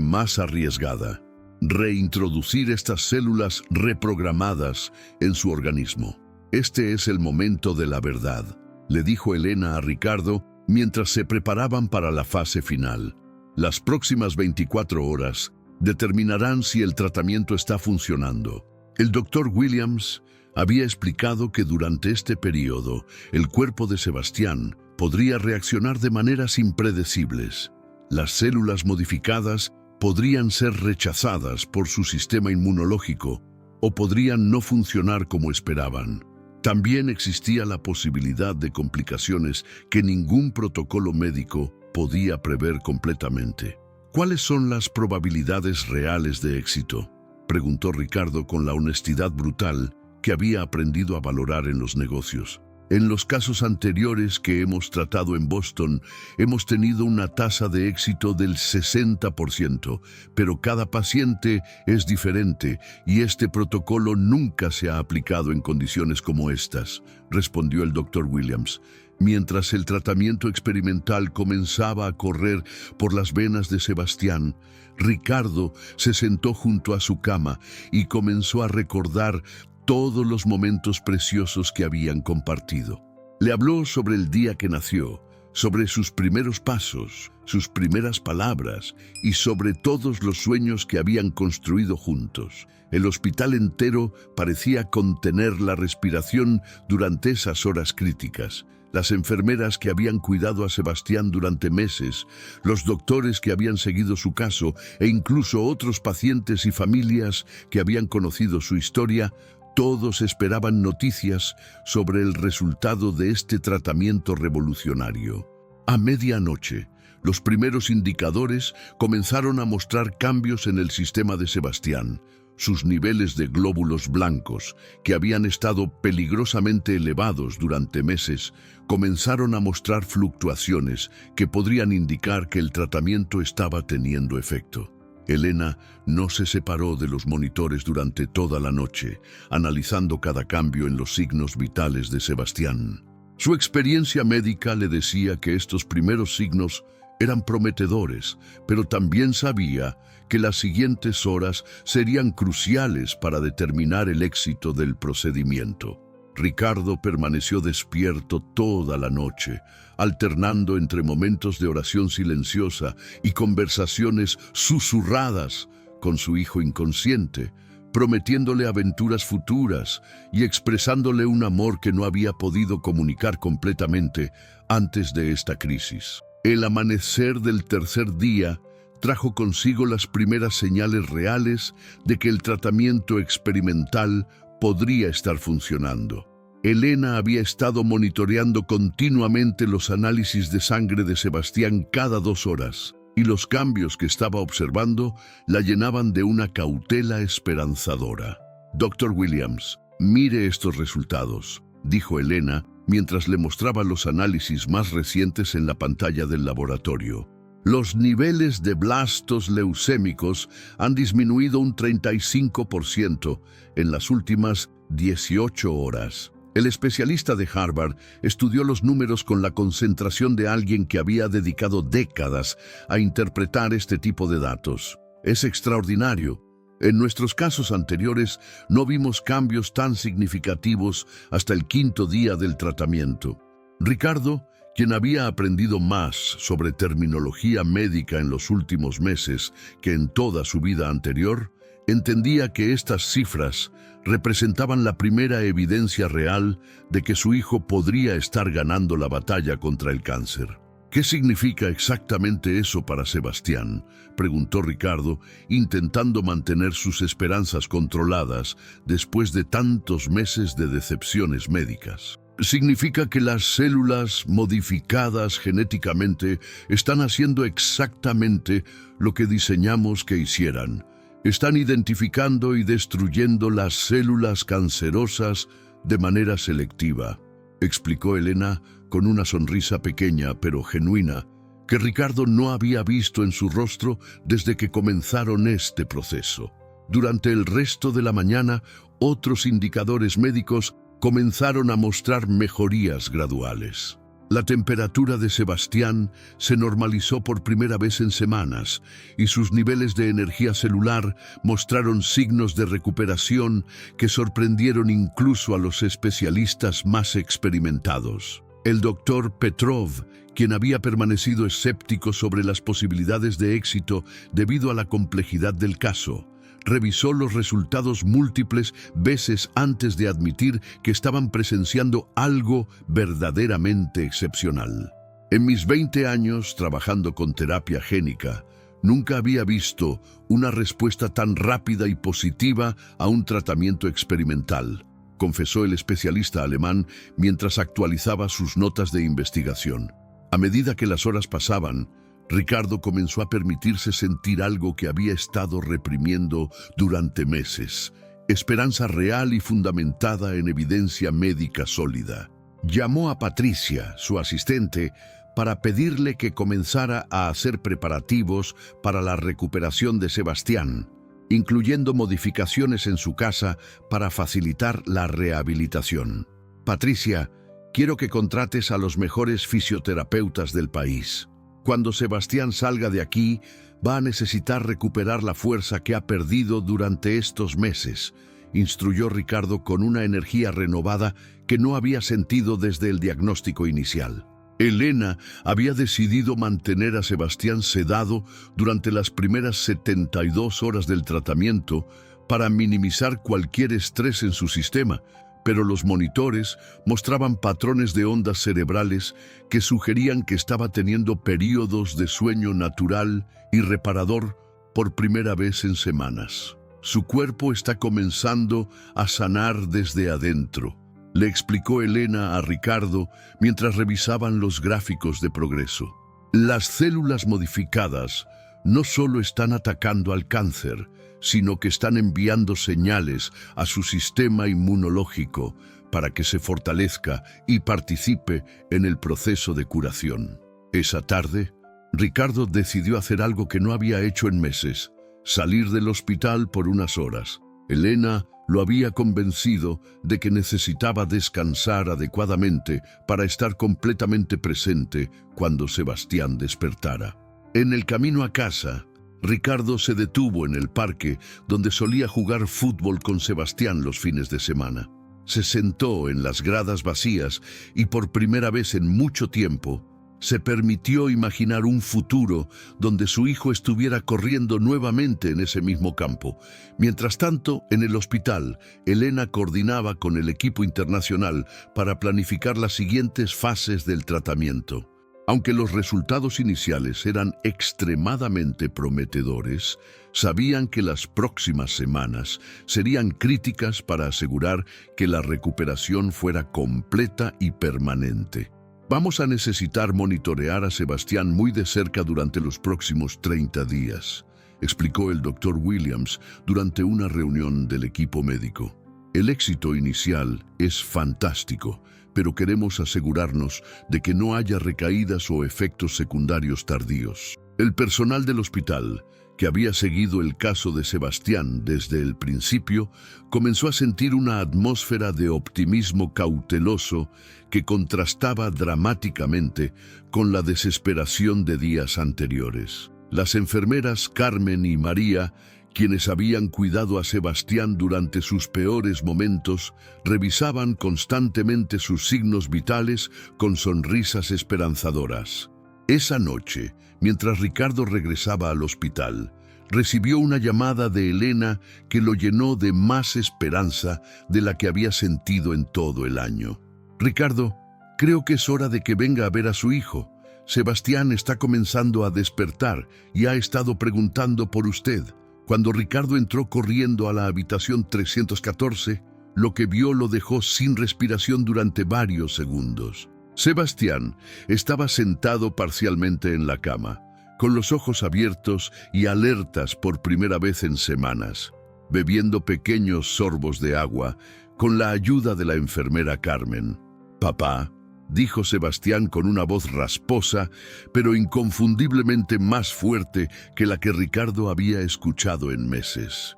más arriesgada: reintroducir estas células reprogramadas en su organismo. «Este es el momento de la verdad», le dijo Elena a Ricardo mientras se preparaban para la fase final. «Las próximas 24 horas determinarán si el tratamiento está funcionando». El doctor Williams había explicado que durante este periodo el cuerpo de Sebastián podría reaccionar de maneras impredecibles. Las células modificadas podrían ser rechazadas por su sistema inmunológico o podrían no funcionar como esperaban. También existía la posibilidad de complicaciones que ningún protocolo médico podía prever completamente. «¿Cuáles son las probabilidades reales de éxito?», preguntó Ricardo con la honestidad brutal que había aprendido a valorar en los negocios. «En los casos anteriores que hemos tratado en Boston, hemos tenido una tasa de éxito del 60%, pero cada paciente es diferente y este protocolo nunca se ha aplicado en condiciones como estas», respondió el doctor Williams. Mientras el tratamiento experimental comenzaba a correr por las venas de Sebastián, Ricardo se sentó junto a su cama y comenzó a recordar todos los momentos preciosos que habían compartido. Le habló sobre el día que nació, sobre sus primeros pasos, sus primeras palabras y sobre todos los sueños que habían construido juntos. El hospital entero parecía contener la respiración durante esas horas críticas. Las enfermeras que habían cuidado a Sebastián durante meses, los doctores que habían seguido su caso e incluso otros pacientes y familias que habían conocido su historia, todos esperaban noticias sobre el resultado de este tratamiento revolucionario. A medianoche, los primeros indicadores comenzaron a mostrar cambios en el sistema de Sebastián. Sus niveles de glóbulos blancos, que habían estado peligrosamente elevados durante meses, comenzaron a mostrar fluctuaciones que podrían indicar que el tratamiento estaba teniendo efecto. Elena no se separó de los monitores durante toda la noche, analizando cada cambio en los signos vitales de Sebastián. Su experiencia médica le decía que estos primeros signos eran prometedores, pero también sabía que las siguientes horas serían cruciales para determinar el éxito del procedimiento. Ricardo permaneció despierto toda la noche, alternando entre momentos de oración silenciosa y conversaciones susurradas con su hijo inconsciente, prometiéndole aventuras futuras y expresándole un amor que no había podido comunicar completamente antes de esta crisis. El amanecer del tercer día trajo consigo las primeras señales reales de que el tratamiento experimental podría estar funcionando. Elena había estado monitoreando continuamente los análisis de sangre de Sebastián cada 2 horas, y los cambios que estaba observando la llenaban de una cautela esperanzadora. «Dr. Williams, mire estos resultados», dijo Elena mientras le mostraba los análisis más recientes en la pantalla del laboratorio. Los niveles de blastos leucémicos han disminuido un 35% en las últimas 18 horas. El especialista de Harvard estudió los números con la concentración de alguien que había dedicado décadas a interpretar este tipo de datos. Es extraordinario. En nuestros casos anteriores no vimos cambios tan significativos hasta el 5.º día del tratamiento. Ricardo, quien había aprendido más sobre terminología médica en los últimos meses que en toda su vida anterior, entendía que estas cifras representaban la primera evidencia real de que su hijo podría estar ganando la batalla contra el cáncer. «¿Qué significa exactamente eso para Sebastián?», preguntó Ricardo, intentando mantener sus esperanzas controladas después de tantos meses de decepciones médicas. «Significa que las células modificadas genéticamente están haciendo exactamente lo que diseñamos que hicieran. Están identificando y destruyendo las células cancerosas de manera selectiva», explicó Elena con una sonrisa pequeña pero genuina que Ricardo no había visto en su rostro desde que comenzaron este proceso. Durante el resto de la mañana, otros indicadores médicos comenzaron a mostrar mejorías graduales. La temperatura de Sebastián se normalizó por primera vez en semanas y sus niveles de energía celular mostraron signos de recuperación que sorprendieron incluso a los especialistas más experimentados. El doctor Petrov, quien había permanecido escéptico sobre las posibilidades de éxito debido a la complejidad del caso, revisó los resultados múltiples veces antes de admitir que estaban presenciando algo verdaderamente excepcional. «En mis 20 años trabajando con terapia génica, nunca había visto una respuesta tan rápida y positiva a un tratamiento experimental», confesó el especialista alemán mientras actualizaba sus notas de investigación. A medida que las horas pasaban, Ricardo comenzó a permitirse sentir algo que había estado reprimiendo durante meses: esperanza real y fundamentada en evidencia médica sólida. Llamó a Patricia, su asistente, para pedirle que comenzara a hacer preparativos para la recuperación de Sebastián, incluyendo modificaciones en su casa para facilitar la rehabilitación. «Patricia, quiero que contrates a los mejores fisioterapeutas del país. Cuando Sebastián salga de aquí, va a necesitar recuperar la fuerza que ha perdido durante estos meses», instruyó Ricardo con una energía renovada que no había sentido desde el diagnóstico inicial. Elena había decidido mantener a Sebastián sedado durante las primeras 72 horas del tratamiento para minimizar cualquier estrés en su sistema, pero los monitores mostraban patrones de ondas cerebrales que sugerían que estaba teniendo períodos de sueño natural y reparador por primera vez en semanas. «Su cuerpo está comenzando a sanar desde adentro», le explicó Elena a Ricardo mientras revisaban los gráficos de progreso. «Las células modificadas no solo están atacando al cáncer, sino que están enviando señales a su sistema inmunológico para que se fortalezca y participe en el proceso de curación». Esa tarde, Ricardo decidió hacer algo que no había hecho en meses: salir del hospital por unas horas. Elena lo había convencido de que necesitaba descansar adecuadamente para estar completamente presente cuando Sebastián despertara. En el camino a casa, Ricardo se detuvo en el parque donde solía jugar fútbol con Sebastián los fines de semana. Se sentó en las gradas vacías y por primera vez en mucho tiempo se permitió imaginar un futuro donde su hijo estuviera corriendo nuevamente en ese mismo campo. Mientras tanto, en el hospital, Elena coordinaba con el equipo internacional para planificar las siguientes fases del tratamiento. Aunque los resultados iniciales eran extremadamente prometedores, sabían que las próximas semanas serían críticas para asegurar que la recuperación fuera completa y permanente. Vamos a necesitar monitorear a Sebastián muy de cerca durante los próximos 30 días, explicó el Dr. Williams durante una reunión del equipo médico. El éxito inicial es fantástico, pero queremos asegurarnos de que no haya recaídas o efectos secundarios tardíos. El personal del hospital, que había seguido el caso de Sebastián desde el principio, comenzó a sentir una atmósfera de optimismo cauteloso que contrastaba dramáticamente con la desesperación de días anteriores. Las enfermeras Carmen y María, quienes habían cuidado a Sebastián durante sus peores momentos, revisaban constantemente sus signos vitales con sonrisas esperanzadoras. Esa noche, mientras Ricardo regresaba al hospital, recibió una llamada de Elena que lo llenó de más esperanza de la que había sentido en todo el año. «Ricardo, creo que es hora de que venga a ver a su hijo. Sebastián está comenzando a despertar y ha estado preguntando por usted». Cuando Ricardo entró corriendo a la habitación 314, lo que vio lo dejó sin respiración durante varios segundos. Sebastián estaba sentado parcialmente en la cama, con los ojos abiertos y alertas por primera vez en semanas, bebiendo pequeños sorbos de agua con la ayuda de la enfermera Carmen. «Papá», dijo Sebastián con una voz rasposa, pero inconfundiblemente más fuerte que la que Ricardo había escuchado en meses.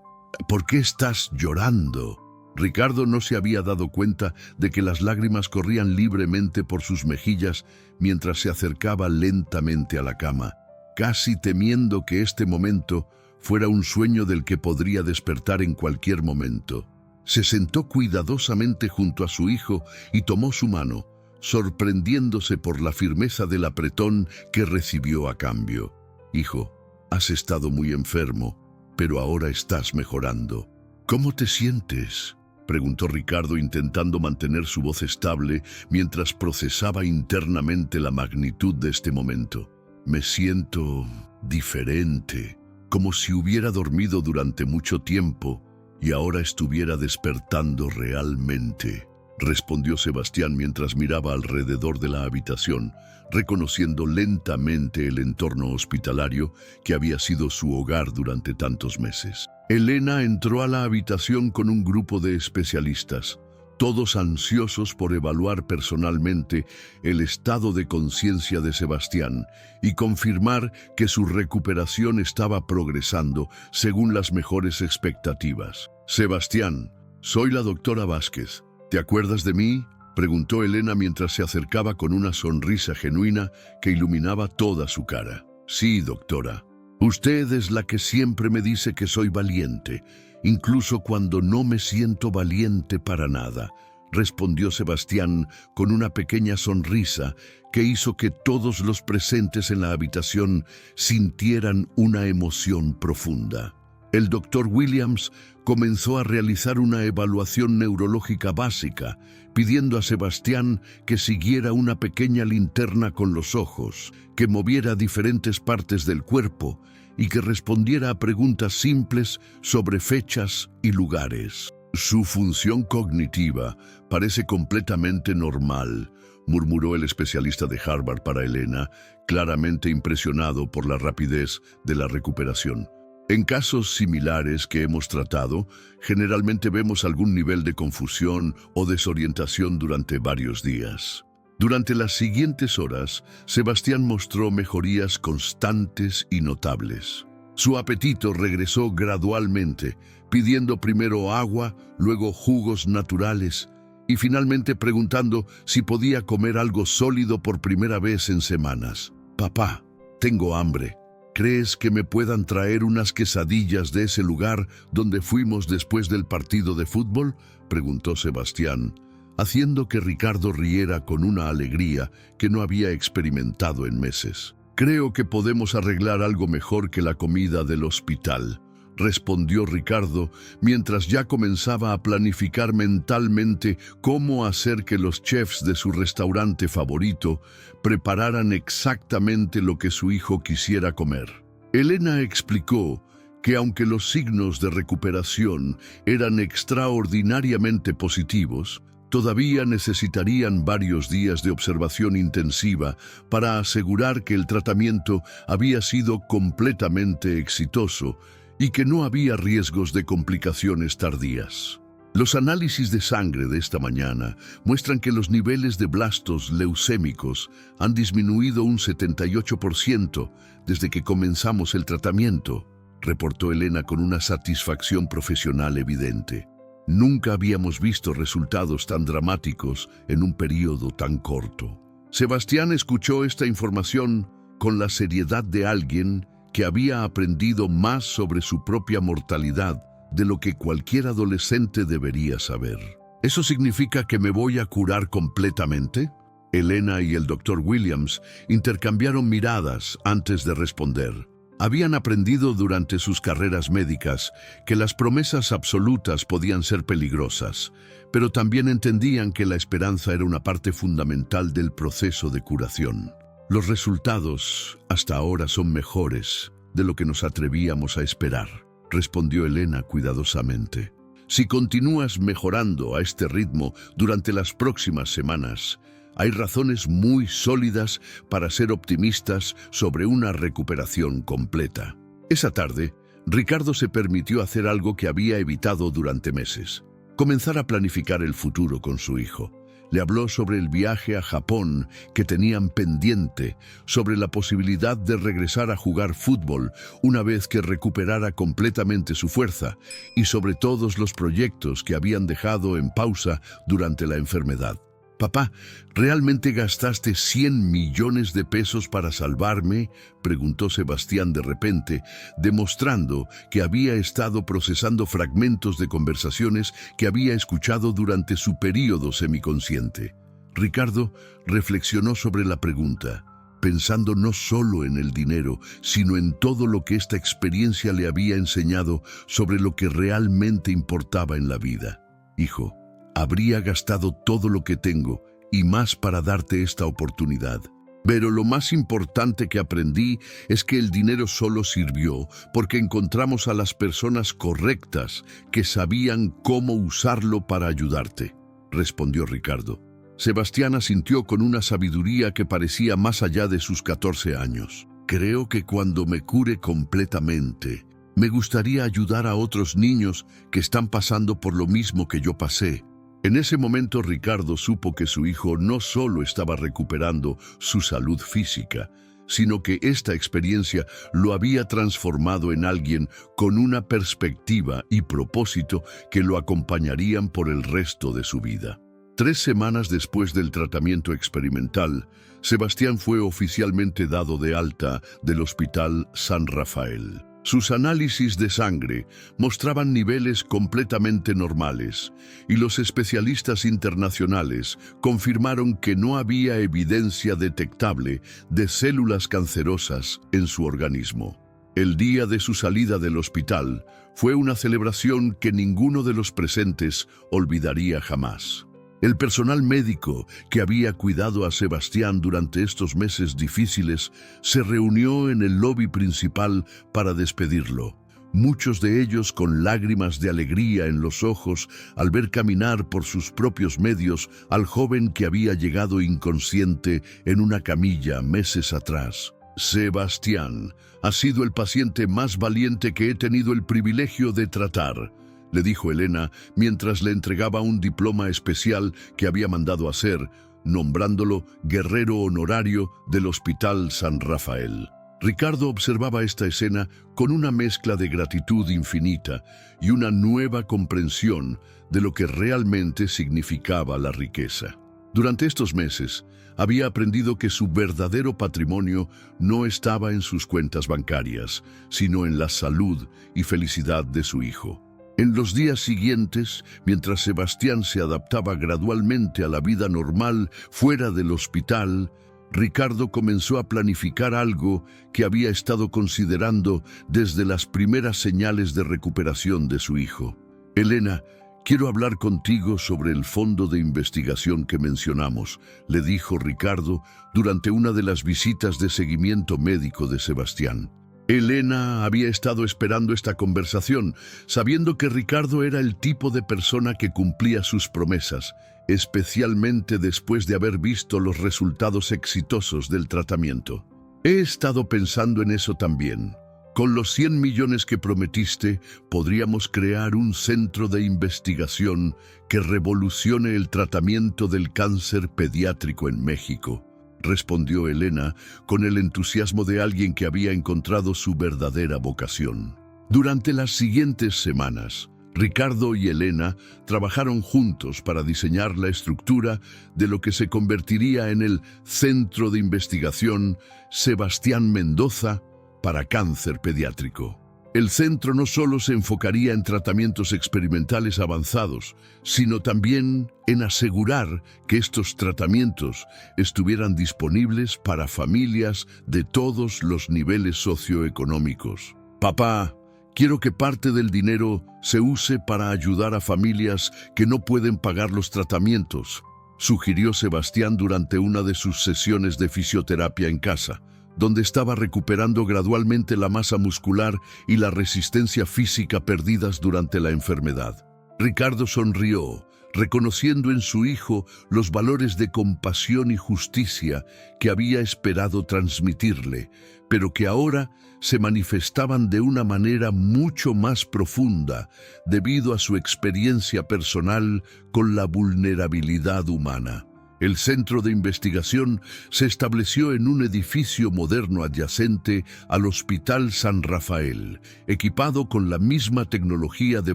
«¿Por qué estás llorando?» Ricardo no se había dado cuenta de que las lágrimas corrían libremente por sus mejillas mientras se acercaba lentamente a la cama, casi temiendo que este momento fuera un sueño del que podría despertar en cualquier momento. Se sentó cuidadosamente junto a su hijo y tomó su mano, sorprendiéndose por la firmeza del apretón que recibió a cambio. «Hijo, has estado muy enfermo, pero ahora estás mejorando. ¿Cómo te sientes?», preguntó Ricardo intentando mantener su voz estable mientras procesaba internamente la magnitud de este momento. «Me siento diferente, como si hubiera dormido durante mucho tiempo y ahora estuviera despertando realmente», respondió Sebastián mientras miraba alrededor de la habitación, reconociendo lentamente el entorno hospitalario que había sido su hogar durante tantos meses. Elena entró a la habitación con un grupo de especialistas, todos ansiosos por evaluar personalmente el estado de conciencia de Sebastián y confirmar que su recuperación estaba progresando según las mejores expectativas. «Sebastián, soy la doctora Vázquez. ¿Te acuerdas de mí?», preguntó Elena mientras se acercaba con una sonrisa genuina que iluminaba toda su cara. «Sí, doctora. Usted es la que siempre me dice que soy valiente, incluso cuando no me siento valiente para nada», respondió Sebastián con una pequeña sonrisa que hizo que todos los presentes en la habitación sintieran una emoción profunda. El Dr. Williams comenzó a realizar una evaluación neurológica básica, pidiendo a Sebastián que siguiera una pequeña linterna con los ojos, que moviera diferentes partes del cuerpo y que respondiera a preguntas simples sobre fechas y lugares. «Su función cognitiva parece completamente normal», murmuró el especialista de Harvard para Elena, claramente impresionado por la rapidez de la recuperación. «En casos similares que hemos tratado, generalmente vemos algún nivel de confusión o desorientación durante varios días». Durante las siguientes horas, Sebastián mostró mejorías constantes y notables. Su apetito regresó gradualmente, pidiendo primero agua, luego jugos naturales y finalmente preguntando si podía comer algo sólido por primera vez en semanas. «Papá, tengo hambre. ¿Crees que me puedan traer unas quesadillas de ese lugar donde fuimos después del partido de fútbol?», preguntó Sebastián, haciendo que Ricardo riera con una alegría que no había experimentado en meses. «Creo que podemos arreglar algo mejor que la comida del hospital», respondió Ricardo, mientras ya comenzaba a planificar mentalmente cómo hacer que los chefs de su restaurante favorito prepararan exactamente lo que su hijo quisiera comer. Elena explicó que aunque los signos de recuperación eran extraordinariamente positivos, todavía necesitarían varios días de observación intensiva para asegurar que el tratamiento había sido completamente exitoso y que no había riesgos de complicaciones tardías. Los análisis de sangre de esta mañana muestran que los niveles de blastos leucémicos han disminuido un 78% desde que comenzamos el tratamiento, reportó Elena con una satisfacción profesional evidente. Nunca habíamos visto resultados tan dramáticos en un periodo tan corto. Sebastián escuchó esta información con la seriedad de alguien que había aprendido más sobre su propia mortalidad de lo que cualquier adolescente debería saber. ¿Eso significa que me voy a curar completamente? Elena y el Dr. Williams intercambiaron miradas antes de responder. Habían aprendido durante sus carreras médicas que las promesas absolutas podían ser peligrosas, pero también entendían que la esperanza era una parte fundamental del proceso de curación. Los resultados hasta ahora son mejores de lo que nos atrevíamos a esperar, respondió Elena cuidadosamente. Si continúas mejorando a este ritmo durante las próximas semanas, hay razones muy sólidas para ser optimistas sobre una recuperación completa. Esa tarde, Ricardo se permitió hacer algo que había evitado durante meses: comenzar a planificar el futuro con su hijo. Le habló sobre el viaje a Japón que tenían pendiente, sobre la posibilidad de regresar a jugar fútbol una vez que recuperara completamente su fuerza, y sobre todos los proyectos que habían dejado en pausa durante la enfermedad. «Papá, ¿realmente gastaste 100 millones de pesos para salvarme?», preguntó Sebastián de repente, demostrando que había estado procesando fragmentos de conversaciones que había escuchado durante su período semiconsciente. Ricardo reflexionó sobre la pregunta, pensando no solo en el dinero, sino en todo lo que esta experiencia le había enseñado sobre lo que realmente importaba en la vida. «Hijo, habría gastado todo lo que tengo y más para darte esta oportunidad. Pero lo más importante que aprendí es que el dinero solo sirvió porque encontramos a las personas correctas que sabían cómo usarlo para ayudarte», respondió Ricardo. Sebastián asintió con una sabiduría que parecía más allá de sus 14 años. «Creo que cuando me cure completamente, me gustaría ayudar a otros niños que están pasando por lo mismo que yo pasé». En ese momento Ricardo supo que su hijo no solo estaba recuperando su salud física, sino que esta experiencia lo había transformado en alguien con una perspectiva y propósito que lo acompañarían por el resto de su vida. 3 semanas después del tratamiento experimental, Sebastián fue oficialmente dado de alta del Hospital San Rafael. Sus análisis de sangre mostraban niveles completamente normales y los especialistas internacionales confirmaron que no había evidencia detectable de células cancerosas en su organismo. El día de su salida del hospital fue una celebración que ninguno de los presentes olvidaría jamás. El personal médico que había cuidado a Sebastián durante estos meses difíciles se reunió en el lobby principal para despedirlo, muchos de ellos con lágrimas de alegría en los ojos al ver caminar por sus propios medios al joven que había llegado inconsciente en una camilla meses atrás. «Sebastián ha sido el paciente más valiente que he tenido el privilegio de tratar», le dijo Elena mientras le entregaba un diploma especial que había mandado hacer, nombrándolo guerrero honorario del Hospital San Rafael. Ricardo observaba esta escena con una mezcla de gratitud infinita y una nueva comprensión de lo que realmente significaba la riqueza. Durante estos meses, había aprendido que su verdadero patrimonio no estaba en sus cuentas bancarias, sino en la salud y felicidad de su hijo. En los días siguientes, mientras Sebastián se adaptaba gradualmente a la vida normal fuera del hospital, Ricardo comenzó a planificar algo que había estado considerando desde las primeras señales de recuperación de su hijo. «Elena, quiero hablar contigo sobre el fondo de investigación que mencionamos», le dijo Ricardo durante una de las visitas de seguimiento médico de Sebastián. Elena había estado esperando esta conversación, sabiendo que Ricardo era el tipo de persona que cumplía sus promesas, especialmente después de haber visto los resultados exitosos del tratamiento. «He estado pensando en eso también. Con los 100 millones que prometiste, podríamos crear un centro de investigación que revolucione el tratamiento del cáncer pediátrico en México», respondió Elena con el entusiasmo de alguien que había encontrado su verdadera vocación. Durante las siguientes semanas, Ricardo y Elena trabajaron juntos para diseñar la estructura de lo que se convertiría en el Centro de Investigación Sebastián Mendoza para Cáncer Pediátrico. El centro no solo se enfocaría en tratamientos experimentales avanzados, sino también en asegurar que estos tratamientos estuvieran disponibles para familias de todos los niveles socioeconómicos. «Papá, quiero que parte del dinero se use para ayudar a familias que no pueden pagar los tratamientos», sugirió Sebastián durante una de sus sesiones de fisioterapia en casa, donde estaba recuperando gradualmente la masa muscular y la resistencia física perdidas durante la enfermedad. Ricardo sonrió, reconociendo en su hijo los valores de compasión y justicia que había esperado transmitirle, pero que ahora se manifestaban de una manera mucho más profunda debido a su experiencia personal con la vulnerabilidad humana. El centro de investigación se estableció en un edificio moderno adyacente al Hospital San Rafael, equipado con la misma tecnología de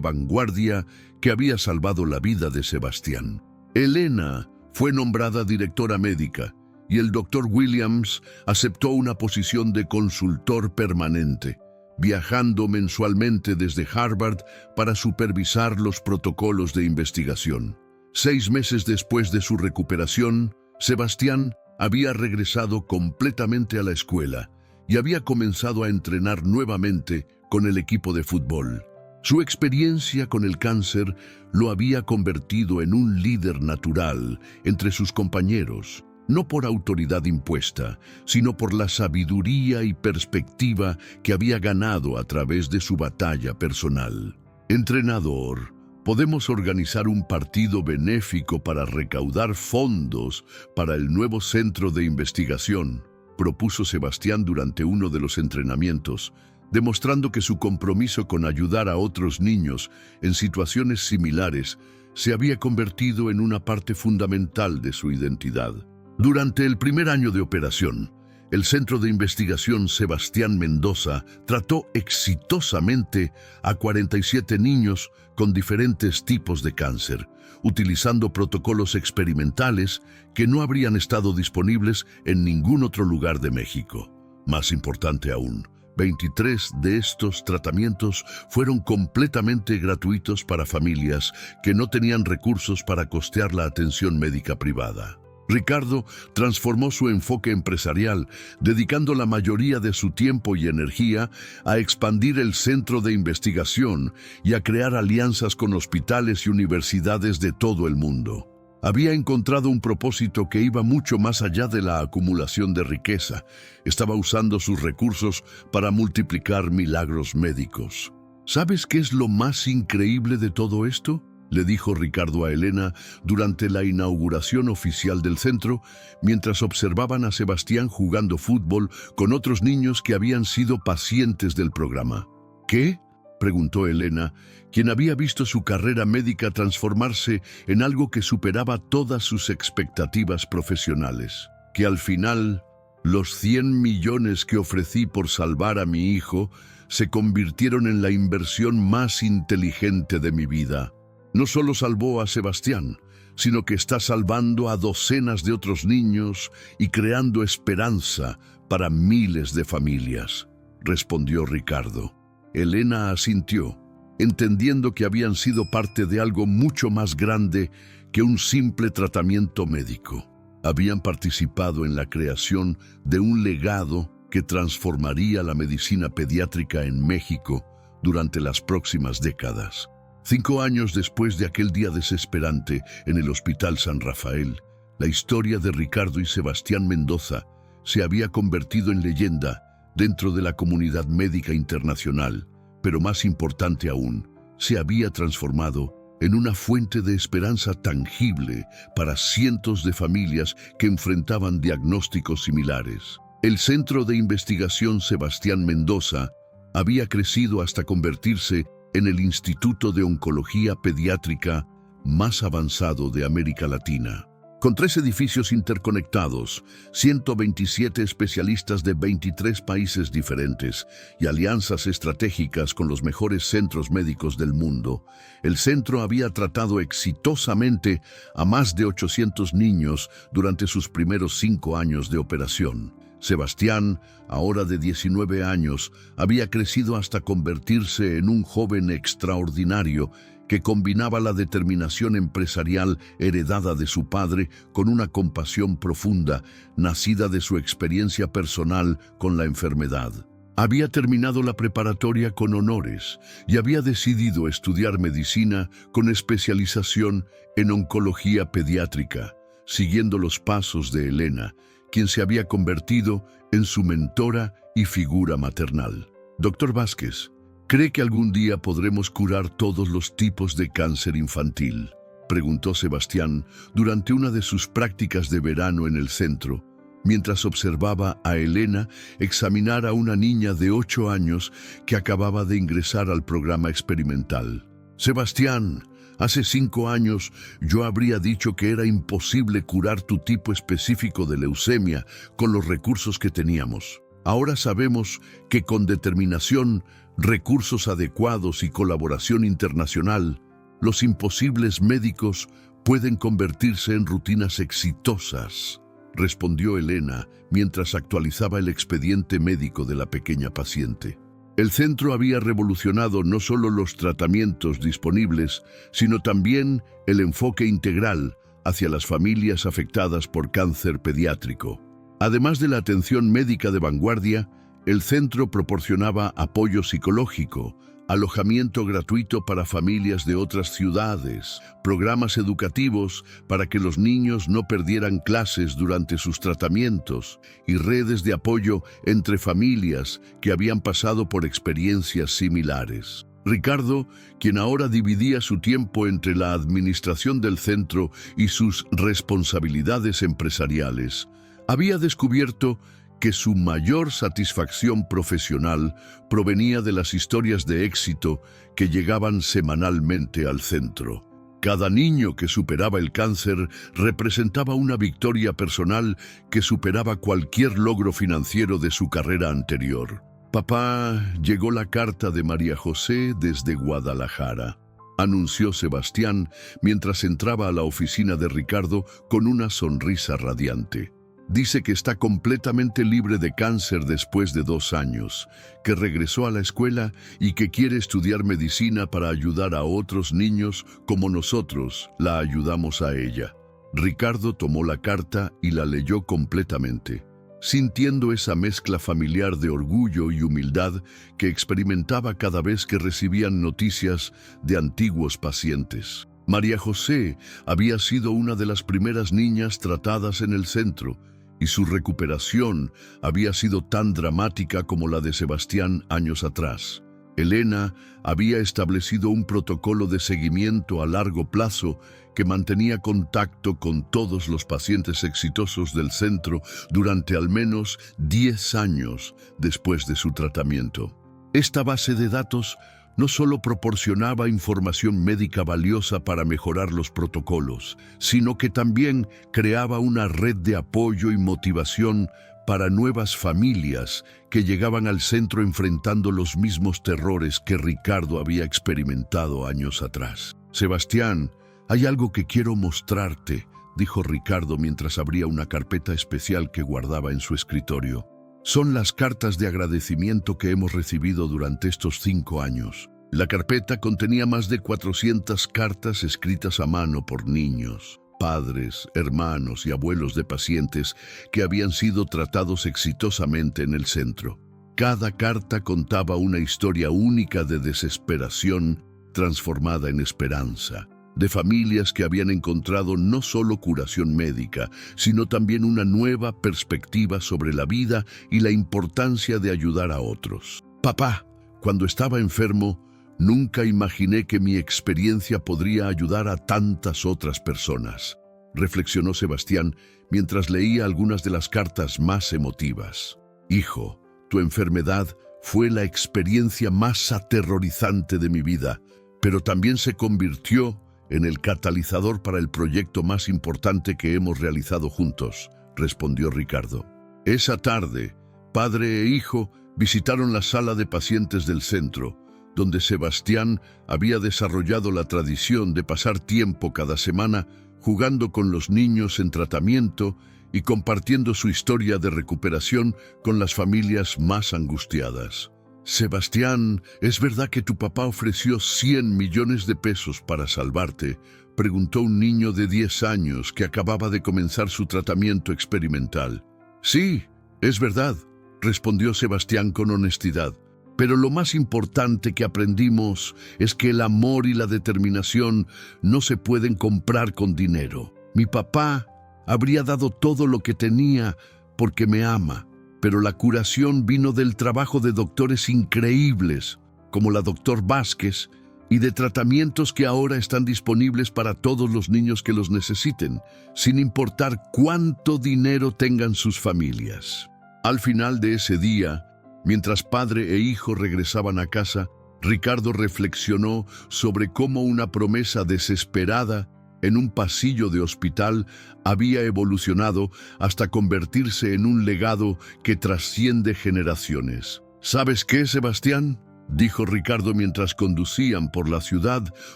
vanguardia que había salvado la vida de Sebastián. Elena fue nombrada directora médica y el Dr. Williams aceptó una posición de consultor permanente, viajando mensualmente desde Harvard para supervisar los protocolos de investigación. 6 meses después de su recuperación, Sebastián había regresado completamente a la escuela y había comenzado a entrenar nuevamente con el equipo de fútbol. Su experiencia con el cáncer lo había convertido en un líder natural entre sus compañeros, no por autoridad impuesta, sino por la sabiduría y perspectiva que había ganado a través de su batalla personal. «Entrenador, podemos organizar un partido benéfico para recaudar fondos para el nuevo centro de investigación», propuso Sebastián durante uno de los entrenamientos, demostrando que su compromiso con ayudar a otros niños en situaciones similares se había convertido en una parte fundamental de su identidad. Durante el primer año de operación, el Centro de Investigación Sebastián Mendoza trató exitosamente a 47 niños con diferentes tipos de cáncer, utilizando protocolos experimentales que no habrían estado disponibles en ningún otro lugar de México. Más importante aún, 23 de estos tratamientos fueron completamente gratuitos para familias que no tenían recursos para costear la atención médica privada. Ricardo transformó su enfoque empresarial, dedicando la mayoría de su tiempo y energía a expandir el centro de investigación y a crear alianzas con hospitales y universidades de todo el mundo. Había encontrado un propósito que iba mucho más allá de la acumulación de riqueza. Estaba usando sus recursos para multiplicar milagros médicos. ¿Sabes qué es lo más increíble de todo esto?, le dijo Ricardo a Elena durante la inauguración oficial del centro, mientras observaban a Sebastián jugando fútbol con otros niños que habían sido pacientes del programa. ¿Qué?, preguntó Elena, quien había visto su carrera médica transformarse en algo que superaba todas sus expectativas profesionales. Que al final, los 100 millones que ofrecí por salvar a mi hijo se convirtieron en la inversión más inteligente de mi vida. No solo salvó a Sebastián, sino que está salvando a docenas de otros niños y creando esperanza para miles de familias, respondió Ricardo. Elena asintió, entendiendo que habían sido parte de algo mucho más grande que un simple tratamiento médico. Habían participado en la creación de un legado que transformaría la medicina pediátrica en México durante las próximas décadas. 5 años después de aquel día desesperante en el Hospital San Rafael, la historia de Ricardo y Sebastián Mendoza se había convertido en leyenda dentro de la comunidad médica internacional, pero más importante aún, se había transformado en una fuente de esperanza tangible para cientos de familias que enfrentaban diagnósticos similares. El Centro de Investigación Sebastián Mendoza había crecido hasta convertirse en el Instituto de Oncología Pediátrica más avanzado de América Latina. Con 3 edificios interconectados, 127 especialistas de 23 países diferentes y alianzas estratégicas con los mejores centros médicos del mundo, el centro había tratado exitosamente a más de 800 niños durante sus primeros 5 años de operación. Sebastián, ahora de 19 años, había crecido hasta convertirse en un joven extraordinario que combinaba la determinación empresarial heredada de su padre con una compasión profunda, nacida de su experiencia personal con la enfermedad. Había terminado la preparatoria con honores y había decidido estudiar medicina con especialización en oncología pediátrica, siguiendo los pasos de Elena, quien se había convertido en su mentora y figura maternal. Doctor Vázquez, ¿cree que algún día podremos curar todos los tipos de cáncer infantil?, preguntó Sebastián durante una de sus prácticas de verano en el centro, mientras observaba a Elena examinar a una niña de 8 años que acababa de ingresar al programa experimental. Sebastián, hace 5 años yo habría dicho que era imposible curar tu tipo específico de leucemia con los recursos que teníamos. Ahora sabemos que con determinación, recursos adecuados y colaboración internacional, los imposibles médicos pueden convertirse en rutinas exitosas, respondió Elena mientras actualizaba el expediente médico de la pequeña paciente. El centro había revolucionado no solo los tratamientos disponibles, sino también el enfoque integral hacia las familias afectadas por cáncer pediátrico. Además de la atención médica de vanguardia, el centro proporcionaba apoyo psicológico, alojamiento gratuito para familias de otras ciudades, programas educativos para que los niños no perdieran clases durante sus tratamientos y redes de apoyo entre familias que habían pasado por experiencias similares. Ricardo, quien ahora dividía su tiempo entre la administración del centro y sus responsabilidades empresariales, había descubierto que su mayor satisfacción profesional provenía de las historias de éxito que llegaban semanalmente al centro. Cada niño que superaba el cáncer representaba una victoria personal que superaba cualquier logro financiero de su carrera anterior. «Papá, llegó la carta de María José desde Guadalajara», anunció Sebastián mientras entraba a la oficina de Ricardo con una sonrisa radiante. Dice que está completamente libre de cáncer después de 2 años, que regresó a la escuela y que quiere estudiar medicina para ayudar a otros niños como nosotros la ayudamos a ella. Ricardo tomó la carta y la leyó completamente, sintiendo esa mezcla familiar de orgullo y humildad que experimentaba cada vez que recibían noticias de antiguos pacientes. María José había sido una de las primeras niñas tratadas en el centro, y su recuperación había sido tan dramática como la de Sebastián años atrás. Elena había establecido un protocolo de seguimiento a largo plazo que mantenía contacto con todos los pacientes exitosos del centro durante al menos 10 años después de su tratamiento. Esta base de datos no solo proporcionaba información médica valiosa para mejorar los protocolos, sino que también creaba una red de apoyo y motivación para nuevas familias que llegaban al centro enfrentando los mismos terrores que Ricardo había experimentado años atrás. «Sebastián, hay algo que quiero mostrarte», dijo Ricardo mientras abría una carpeta especial que guardaba en su escritorio. «Son las cartas de agradecimiento que hemos recibido durante estos 5 años». La carpeta contenía más de 400 cartas escritas a mano por niños, padres, hermanos y abuelos de pacientes que habían sido tratados exitosamente en el centro. Cada carta contaba una historia única de desesperación transformada en esperanza, de familias que habían encontrado no solo curación médica, sino también una nueva perspectiva sobre la vida y la importancia de ayudar a otros. Papá, cuando estaba enfermo, nunca imaginé que mi experiencia podría ayudar a tantas otras personas, reflexionó Sebastián mientras leía algunas de las cartas más emotivas. Hijo, tu enfermedad fue la experiencia más aterrorizante de mi vida, pero también se convirtió en el catalizador para el proyecto más importante que hemos realizado juntos, respondió Ricardo. Esa tarde, padre e hijo visitaron la sala de pacientes del centro, donde Sebastián había desarrollado la tradición de pasar tiempo cada semana jugando con los niños en tratamiento y compartiendo su historia de recuperación con las familias más angustiadas. Sebastián, ¿es verdad que tu papá ofreció 100 millones de pesos para salvarte?, preguntó un niño de 10 años que acababa de comenzar su tratamiento experimental. Sí, es verdad, respondió Sebastián con honestidad. Pero lo más importante que aprendimos es que el amor y la determinación no se pueden comprar con dinero. Mi papá habría dado todo lo que tenía porque me ama, pero la curación vino del trabajo de doctores increíbles, como la doctor Vázquez, y de tratamientos que ahora están disponibles para todos los niños que los necesiten, sin importar cuánto dinero tengan sus familias. Al final de ese día, mientras padre e hijo regresaban a casa, Ricardo reflexionó sobre cómo una promesa desesperada en un pasillo de hospital había evolucionado hasta convertirse en un legado que trasciende generaciones. ¿Sabes qué, Sebastián?, dijo Ricardo mientras conducían por la ciudad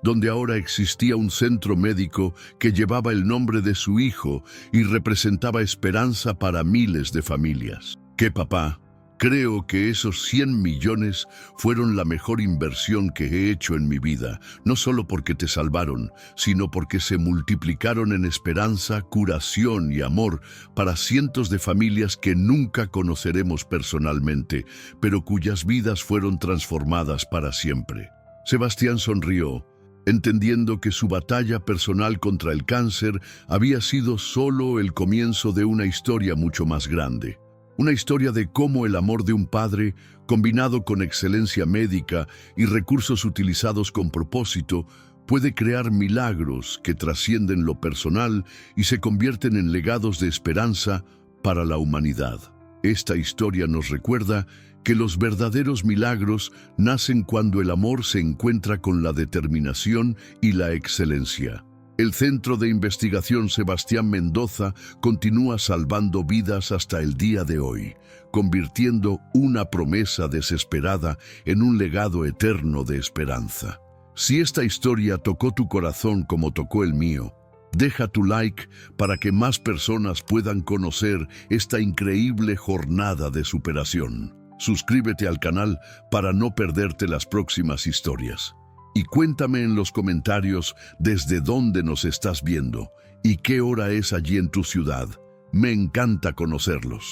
donde ahora existía un centro médico que llevaba el nombre de su hijo y representaba esperanza para miles de familias. ¿Qué, papá? Creo que esos 100 millones fueron la mejor inversión que he hecho en mi vida, no solo porque te salvaron, sino porque se multiplicaron en esperanza, curación y amor para cientos de familias que nunca conoceremos personalmente, pero cuyas vidas fueron transformadas para siempre. Sebastián sonrió, entendiendo que su batalla personal contra el cáncer había sido solo el comienzo de una historia mucho más grande. Una historia de cómo el amor de un padre, combinado con excelencia médica y recursos utilizados con propósito, puede crear milagros que trascienden lo personal y se convierten en legados de esperanza para la humanidad. Esta historia nos recuerda que los verdaderos milagros nacen cuando el amor se encuentra con la determinación y la excelencia. El Centro de Investigación Sebastián Mendoza continúa salvando vidas hasta el día de hoy, convirtiendo una promesa desesperada en un legado eterno de esperanza. Si esta historia tocó tu corazón como tocó el mío, deja tu like para que más personas puedan conocer esta increíble jornada de superación. Suscríbete al canal para no perderte las próximas historias. Y cuéntame en los comentarios desde dónde nos estás viendo y qué hora es allí en tu ciudad. Me encanta conocerlos.